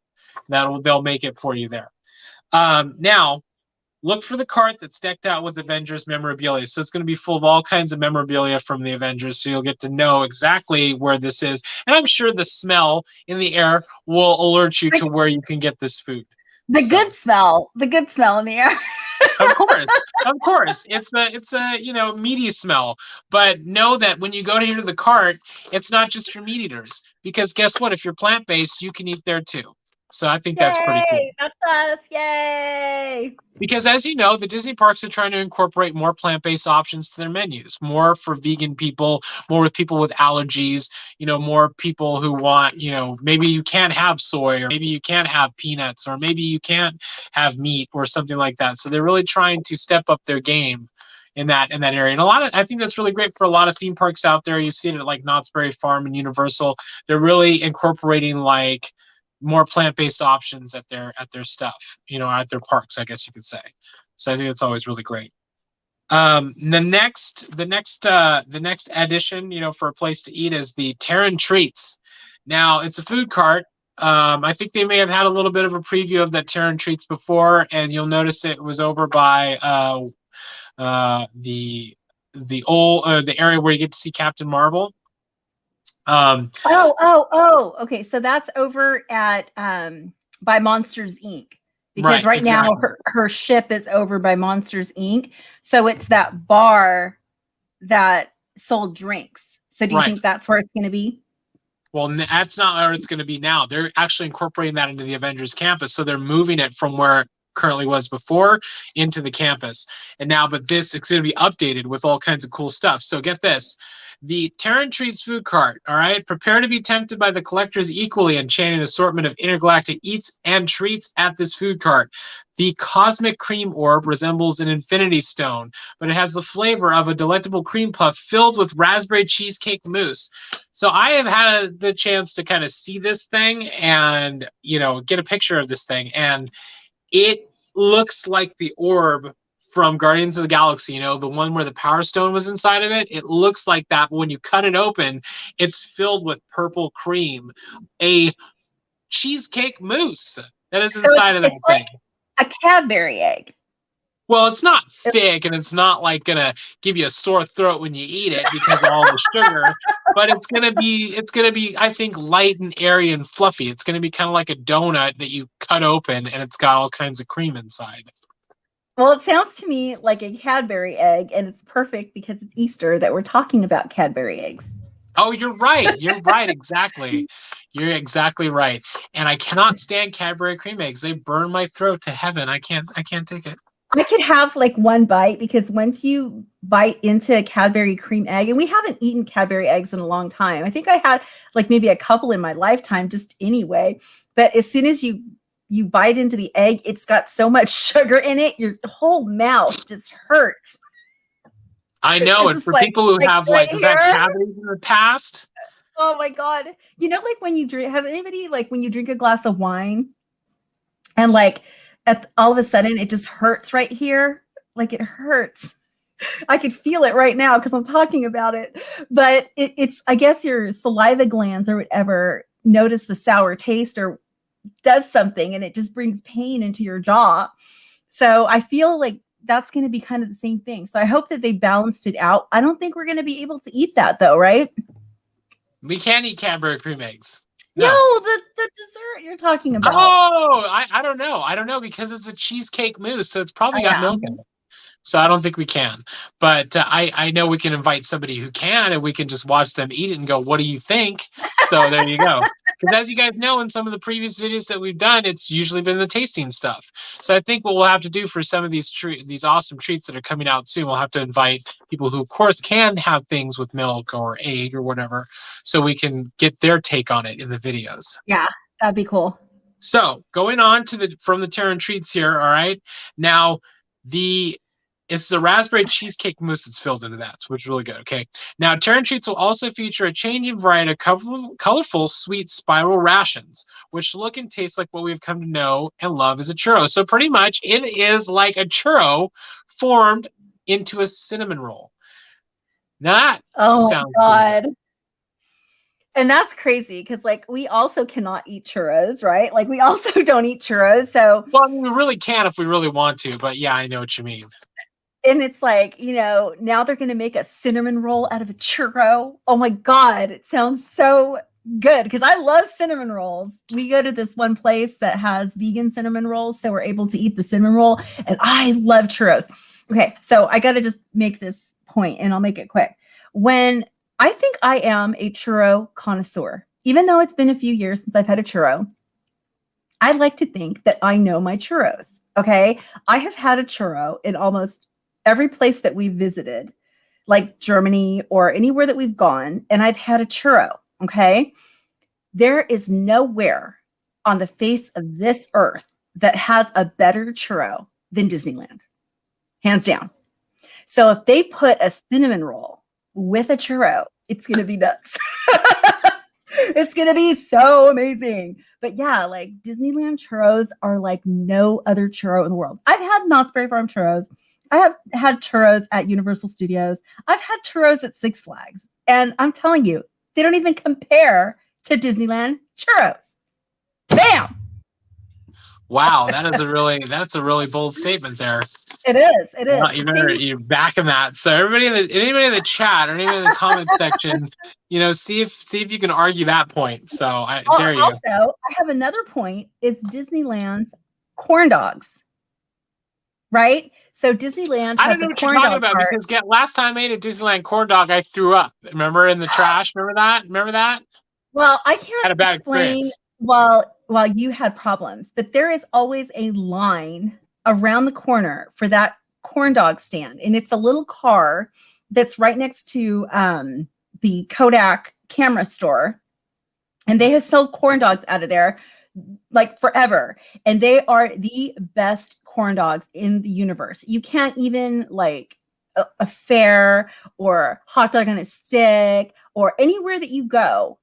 They'll make it for you there. Now, look for the cart that's decked out with Avengers memorabilia. So it's going to be full of all kinds of memorabilia from the Avengers, so you'll get to know exactly where this is. And I'm sure the smell in the air will alert you to where you can get this food. The good smell in the air. Of course. It's a you know, meaty smell. But know that when you go to the cart, it's not just for meat eaters. Because guess what? If you're plant-based, you can eat there too. So I think that's pretty cool. That's us. Yay. Because as you know, the Disney parks are trying to incorporate more plant-based options to their menus, more for vegan people, more with people with allergies, you know, more people who want, you know, maybe you can't have soy, or maybe you can't have peanuts, or maybe you can't have meat or something like that. So they're really trying to step up their game in that area. And I think that's really great for a lot of theme parks out there. You see it at like Knott's Berry Farm and Universal. They're really incorporating like more plant-based options at their stuff, you know, at their parks, I guess you could say. So I think it's always really great. The next addition, you know, for a place to eat is the Terran Treats. Now, it's a food cart. I think they may have had a little bit of a preview of that Terran Treats before, and you'll notice it was over by the area where you get to see Captain Marvel. Okay. So that's over at by Monsters Inc. Because right now her ship is over by Monsters Inc. So it's that bar that sold drinks. So do you think that's where it's going to be? Well, that's not where it's going to be now. They're actually incorporating that into the Avengers Campus. So they're moving it from where it currently was before into the campus. And now, but it's going to be updated with all kinds of cool stuff. So get this. The Terran Treats food cart, all right? Prepare to be tempted by the collector's equally enchanting assortment of intergalactic eats and treats at this food cart. The cosmic cream orb resembles an infinity stone, but it has the flavor of a delectable cream puff filled with raspberry cheesecake mousse. So I have had the chance to kind of see this thing and, you know, get a picture of this thing, and it looks like the orb from Guardians of the Galaxy, you know, the one where the Power Stone was inside of it. It looks like that, but when you cut it open, it's filled with purple cream, a cheesecake mousse that is inside of that thing. Like a Cadbury egg. Well, it's not thick, and it's not like gonna give you a sore throat when you eat it because of all the sugar. But it's gonna be, I think, light and airy and fluffy. It's gonna be kind of like a donut that you cut open, and it's got all kinds of cream inside. Well, it sounds to me like a Cadbury egg, and it's perfect because it's Easter that we're talking about Cadbury eggs. Oh, you're right. You're right. Exactly. You're exactly right. And I cannot stand Cadbury cream eggs. They burn my throat to heaven. I can't take it. I could have like one bite because once you bite into a Cadbury cream egg, and we haven't eaten Cadbury eggs in a long time. I think I had like maybe a couple in my lifetime, just anyway. But as soon as you bite into the egg, it's got so much sugar in it, your whole mouth just hurts. I know. And for people who have like cavities in the past. Oh my God. You know, like when you drink, has anybody like when you drink a glass of wine and like all of a sudden it just hurts right here? Like it hurts. I could feel it right now because I'm talking about it. But it's, I guess your saliva glands or whatever notice the sour taste or does something and it just brings pain into your jaw. So I feel like that's going to be kind of the same thing. So I hope that they balanced it out. I don't think we're going to be able to eat that though, right? We can't eat Cadbury cream eggs. No, the dessert you're talking about. Oh, I don't know. I don't know because it's a cheesecake mousse, so it's probably got milk in it. So I don't think we can. But I know we can invite somebody who can, and we can just watch them eat it and go, what do you think? So there you go. Because as you guys know, in some of the previous videos that we've done, it's usually been the tasting stuff. So I think what we'll have to do for some of these awesome treats that are coming out soon, we'll have to invite people who, of course, can have things with milk or egg or whatever, so we can get their take on it in the videos. Yeah, that'd be cool. So going on to from the Terran Treats here, all right? Now, it's the raspberry cheesecake mousse that's filled into that, which is really good. Okay. Now, Terran Treats will also feature a changing variety of colorful, sweet spiral rations, which look and taste like what we've come to know and love as a churro. So pretty much it is like a churro formed into a cinnamon roll. Now that sounds God. Cool. And that's crazy because, like, we also cannot eat churros, right? Like, we also don't eat churros. So, well, I mean, we really can if we really want to, but yeah, I know what you mean. And it's like, you know, now they're going to make a cinnamon roll out of a churro. Oh my God, it sounds so good because I love cinnamon rolls. We go to this one place that has vegan cinnamon rolls, so we're able to eat the cinnamon roll, and I love churros. Okay, so I got to just make this point, and I'll make it quick. When I think I am a churro connoisseur, even though it's been a few years since I've had a churro, I like to think that I know my churros. Okay, I have had a churro in almost every place that we've visited, like Germany or anywhere that we've gone, and I've had a churro, okay? There is nowhere on the face of this earth that has a better churro than Disneyland, hands down. So if they put a cinnamon roll with a churro, it's going to be nuts. It's going to be so amazing. But yeah, like Disneyland churros are like no other churro in the world. I've had Knott's Berry Farm churros. I have had churros at Universal Studios. I've had churros at Six Flags. And I'm telling you, they don't even compare to Disneyland churros. Bam! Wow, that's a really bold statement there. It is. It is. You're backing that. So anybody in the chat or anybody in the comment section, you know, see if you can argue that point. So there you go. Also, I have another point. It's Disneyland's corn dogs. Right? So Disneyland has I don't know what you're talking about because last time I ate a Disneyland corn dog, I threw up. Remember in the trash? Remember that? Well, I can't explain while you had problems, but there is always a line around the corner for that corn dog stand, and it's a little car that's right next to the Kodak camera store, and they have sold corn dogs out of there like forever, and they are the best corn dogs in the universe. You can't even like a fair or hot dog on a stick or anywhere that you go,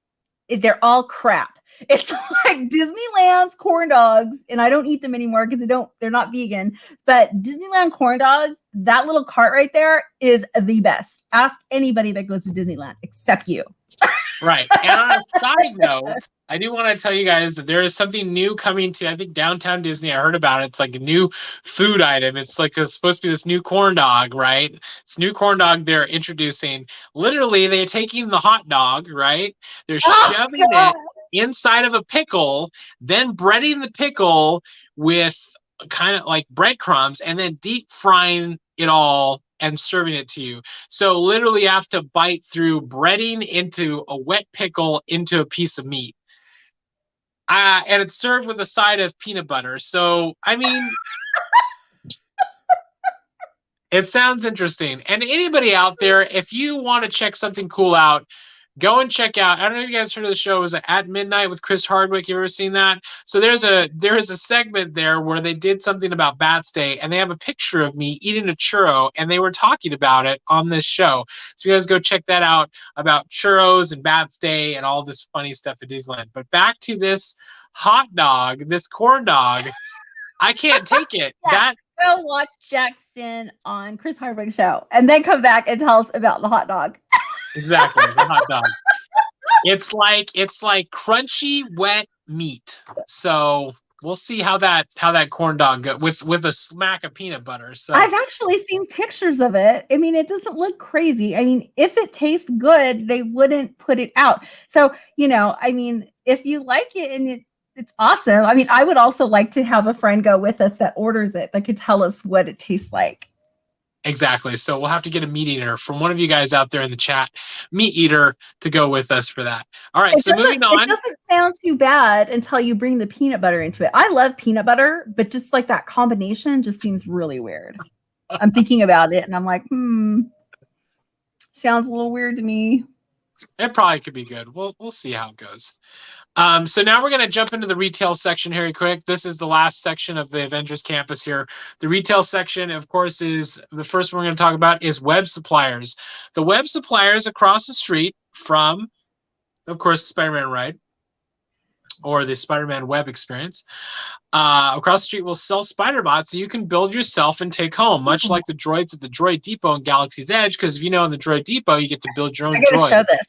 they're all crap. It's like Disneyland's corn dogs, and I don't eat them anymore because they're not vegan, but Disneyland corn dogs, that little cart right there is the best. Ask anybody that goes to Disneyland except you. Right. And on a side note, I do want to tell you guys that there is something new coming to, I think, Downtown Disney. I heard about it. It's like a new food item. It's like supposed to be this new corn dog, right? It's new corn dog they're introducing. Literally, they're taking the hot dog, right? They're shoving it inside of a pickle, then breading the pickle with kind of like breadcrumbs, and then deep frying it all and serving it to you. So literally you have to bite through breading into a wet pickle into a piece of meat. And it's served with a side of peanut butter. So, I mean, it sounds interesting. And anybody out there, if you want to check something cool out, go and check out. I don't know if you guys heard of the show. It was At Midnight with Chris Hardwick. You ever seen that? So there is a segment there where they did something about Bats Day, and they have a picture of me eating a churro, and they were talking about it on this show. So you guys go check that out about churros and Bats Day and all this funny stuff at Disneyland. But back to this hot dog, this corn dog. I can't take it. Yeah. Go watch Jackson on Chris Hardwick's show, and then come back and tell us about the hot dog. Exactly, the hot dog. It's like crunchy, wet meat. So we'll see how that corn dog goes with a smack of peanut butter. So I've actually seen pictures of it. I mean, it doesn't look crazy. I mean, if it tastes good, they wouldn't put it out. So, I mean, if you like it and it's awesome. I mean, I would also like to have a friend go with us that orders it, that could tell us what it tastes like. Exactly. So we'll have to get a meat eater from one of you guys out there in the chat, meat eater, to go with us for that. All right. So moving on. It doesn't sound too bad until you bring the peanut butter into it. I love peanut butter, but just like that combination just seems really weird. I'm thinking about it and I'm like, sounds a little weird to me. It probably could be good. We'll see how it goes. So now we're going to jump into the retail section here quick. This is the last section of the Avengers Campus here. The retail section, of course, is the first one we're going to talk about is web suppliers. The web suppliers across the street from, of course, Spider-Man Ride or the Spider-Man web experience. Across the street will sell Spider-Bots that you can build yourself and take home, much like the droids at the Droid Depot in Galaxy's Edge, because if you know in the Droid Depot, you get to build your own droid. I'm going to show this.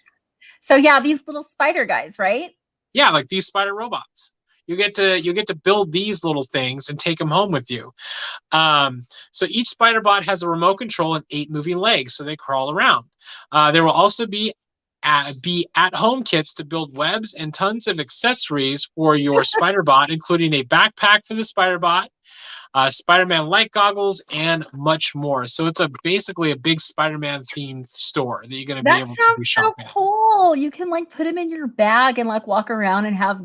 So yeah, these little spider guys, right? Yeah, like these spider robots. You get to build these little things and take them home with you. So each spider bot has a remote control and 8 moving legs, so they crawl around. There will also be at-home kits to build webs and tons of accessories for your spider bot, including a backpack for the spider bot, Spider-Man light goggles, and much more. So it's basically a big Spider-Man themed store that you're going to be able to shop at. That sounds so cool. You can put them in your bag and walk around and have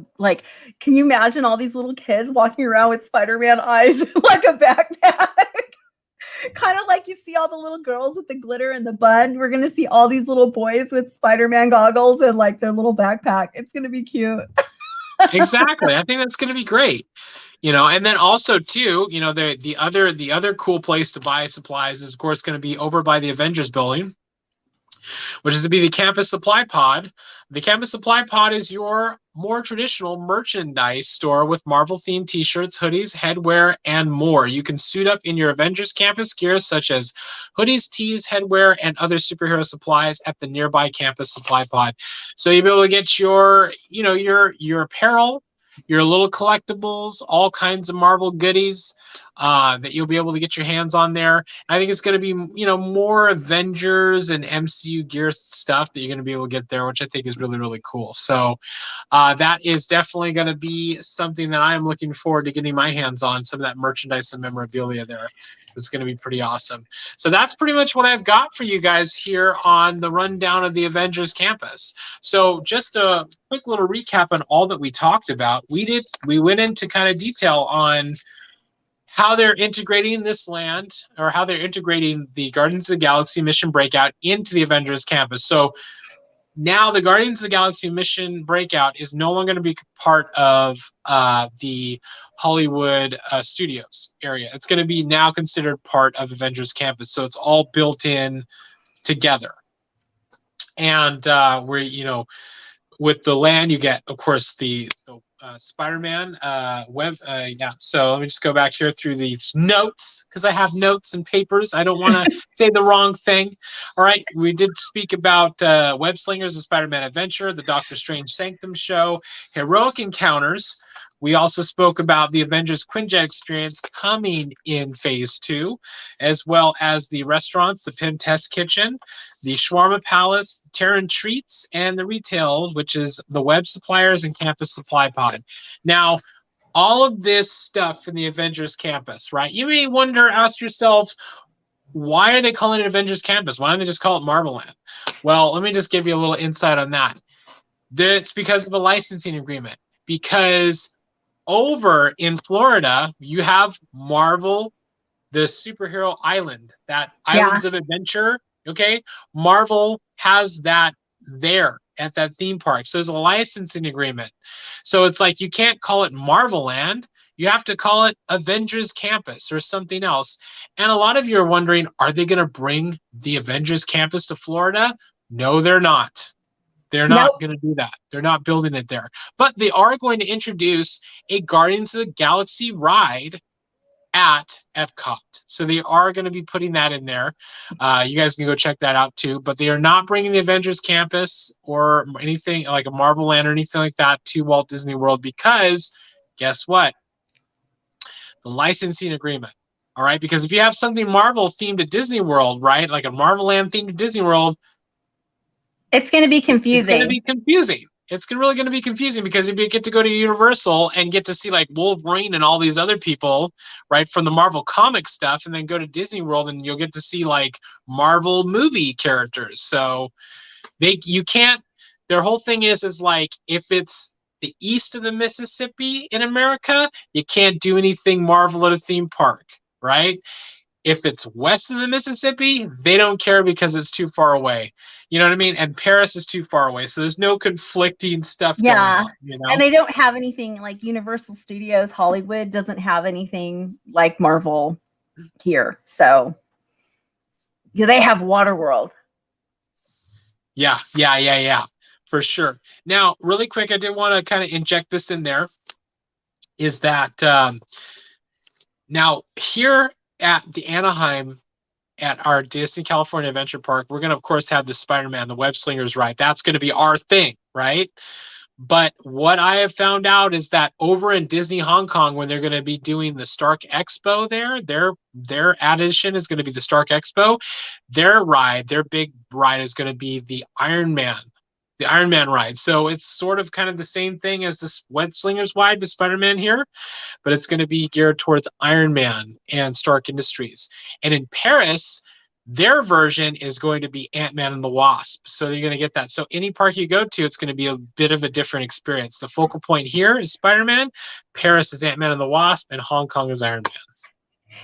can you imagine all these little kids walking around with Spider-Man eyes like a backpack? Kind of like you see all the little girls with the glitter and the bun. We're going to see all these little boys with Spider-Man goggles and their little backpack. It's going to be cute. Exactly. I think that's going to be great. And then also too, the other cool place to buy supplies is of course going to be over by the Avengers building, which is to be the Campus Supply Pod. The Campus Supply Pod is your more traditional merchandise store with Marvel-themed t-shirts, hoodies, headwear, and more. You can suit up in your Avengers Campus gear, such as hoodies, tees, headwear, and other superhero supplies at the nearby Campus Supply Pod. So you'll be able to get your apparel, your little collectibles, all kinds of Marvel goodies that you'll be able to get your hands on there. I think it's going to be, more Avengers and MCU gear stuff that you're going to be able to get there, which I think is really, really cool. So that is definitely going to be something that I am looking forward to getting my hands on. Some of that merchandise and memorabilia there is going to be pretty awesome. So that's pretty much what I've got for you guys here on the rundown of the Avengers Campus. So just a quick little recap on all that we talked about. We went into kind of detail on how they're integrating this land, or how they're integrating the Guardians of the Galaxy mission breakout into the Avengers Campus. So now the Guardians of the Galaxy mission breakout is no longer going to be part of the Hollywood Studios area. It's going to be now considered part of Avengers Campus. So it's all built in together. And with the land, you get, of course, the Spider-Man web. Yeah. So let me just go back here through these notes, because I have notes and papers. I don't want to say the wrong thing. All right. We did speak about Web Slingers, the Spider-Man Adventure, the Doctor Strange Sanctum show, Heroic Encounters. We also spoke about the Avengers Quinjet experience coming in Phase 2, as well as the restaurants, the Pim Test Kitchen, the Shawarma Palace, Terran Treats, and the retail, which is the web suppliers and Campus Supply Pod. Now, all of this stuff in the Avengers Campus, right? You may ask yourself, why are they calling it Avengers Campus? Why don't they just call it Marvel Land? Well, let me just give you a little insight on that. It's because of a licensing agreement. because over in Florida, you have Marvel, the superhero island, that Islands of Adventure. Okay. Marvel has that there at that theme park. So there's a licensing agreement. So it's like you can't call it Marvel Land. You have to call it Avengers Campus or something else. And a lot of you are wondering, are they going to bring the Avengers Campus to Florida? No, they're not. They're not Nope. going to do that. They're not building it there. But they are going to introduce a Guardians of the Galaxy ride at Epcot. So they are going to be putting that in there. You guys can go check that out too. But they are not bringing the Avengers Campus or anything like a Marvel Land or anything like that to Walt Disney World because guess what? The licensing agreement. All right. Because if you have something Marvel themed at Disney World, right? Like a Marvel Land themed at Disney World, it's going to be confusing. It's going to be confusing. It's really going to be confusing because if you get to go to Universal and get to see like Wolverine and all these other people, right, from the Marvel comic stuff, and then go to Disney World and you'll get to see like Marvel movie characters. So you can't. Their whole thing is like if it's the east of the Mississippi in America, you can't do anything Marvel at a theme park, right? If it's west of the Mississippi, they don't care because it's too far away. You know what I mean? And Paris is too far away. So there's no conflicting stuff going on. You know? And they don't have anything like Universal Studios Hollywood doesn't have anything like Marvel here. So they have Waterworld. Yeah. For sure. Now, really quick, I did want to kind of inject this in there. Is that now here at the Anaheim at our Disney California Adventure Park, we're going to, of course, have the Spider-Man, the Web Slingers ride. That's going to be our thing, right? But what I have found out is that over in Disney Hong Kong, when they're going to be doing the Stark Expo there, their addition is going to be the Stark Expo. Their big ride is going to be the Iron Man ride. So it's sort of kind of the same thing as this Web Slingers ride with Spider-Man here, but it's going to be geared towards Iron Man and Stark Industries. And in Paris, their version is going to be Ant-Man and the Wasp. So you're going to get that. So any park you go to, it's going to be a bit of a different experience. The focal point here is Spider-Man, Paris is Ant-Man and the Wasp, and Hong Kong is Iron Man.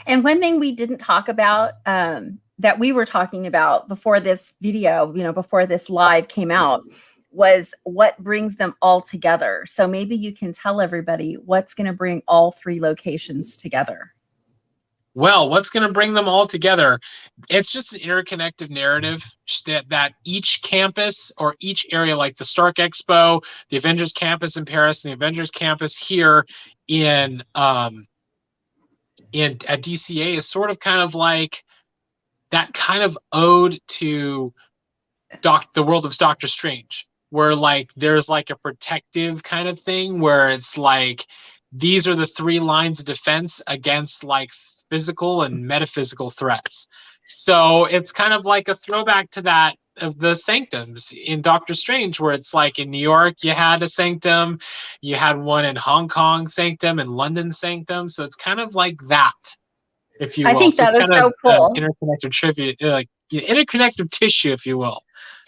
And one thing we didn't talk about that we were talking about before this video, before this live came out, was what brings them all together. So maybe you can tell everybody what's going to bring all three locations together. Well, what's going to bring them all together? It's just an interconnected narrative that each campus or each area, like the Stark Expo, the Avengers Campus in Paris, and the Avengers Campus here at DCA, is sort of kind of like that kind of ode to the world of Doctor Strange, where like there's like a protective kind of thing where it's like these are the three lines of defense against like physical and metaphysical threats. So it's kind of like a throwback to that of the sanctums in Doctor Strange, where it's like in New York you had a sanctum, you had one in Hong Kong sanctum, and London sanctum. So it's kind of like that, if you will. I think that is so cool. Interconnected trivia, like interconnective tissue, if you will.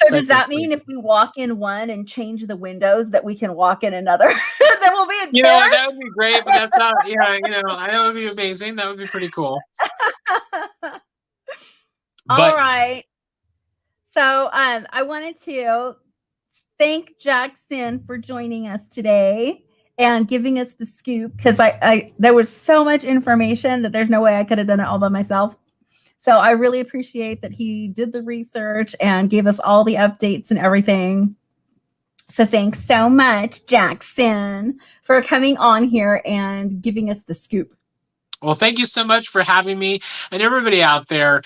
So does that mean if we walk in one and change the windows that we can walk in another? Then we'll be in Paris? That would be great, but that's not, that would be amazing. That would be pretty cool. All right. So I wanted to thank Jackson for joining us today and giving us the scoop, because there was so much information that there's no way I could have done it all by myself. So I really appreciate that he did the research and gave us all the updates and everything. So thanks so much, Jackson, for coming on here and giving us the scoop. Well, thank you so much for having me, and everybody out there.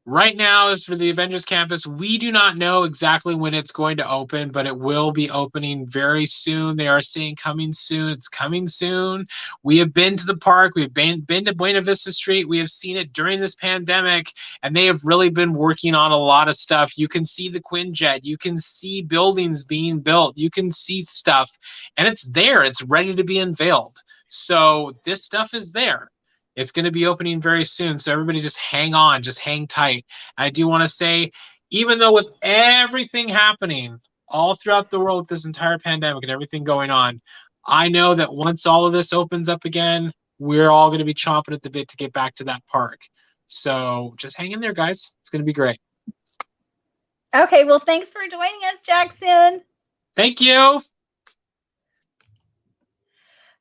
Right now is for the Avengers Campus. We do not know exactly when it's going to open, but it will be opening very soon. They are saying coming soon. It's coming soon. We have been to the park. We've been to Buena Vista Street. We have seen it during this pandemic, and they have really been working on a lot of stuff. You can see the Quinjet. You can see buildings being built. You can see stuff, and it's there. It's ready to be unveiled. So this stuff is there. It's going to be opening very soon, so everybody just hang on, just hang tight. I do want to say, even though with everything happening all throughout the world with this entire pandemic and everything going on, I know that once all of this opens up again, we're all going to be chomping at the bit to get back to that park. So just hang in there, guys. It's going to be great. Okay, well, thanks for joining us, Jackson. Thank you.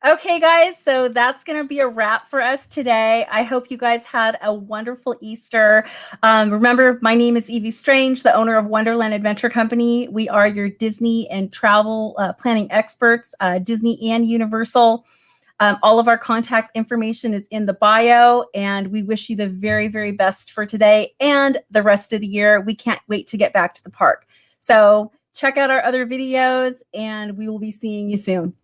Okay, guys, so that's going to be a wrap for us today. I hope you guys had a wonderful Easter. Remember, my name is Evie Strange, the owner of Wonderland Adventure Company. We are your Disney and travel planning experts, Disney and Universal. All of our contact information is in the bio, and we wish you the very, very best for today and the rest of the year. We can't wait to get back to the park. So check out our other videos, and we will be seeing you soon.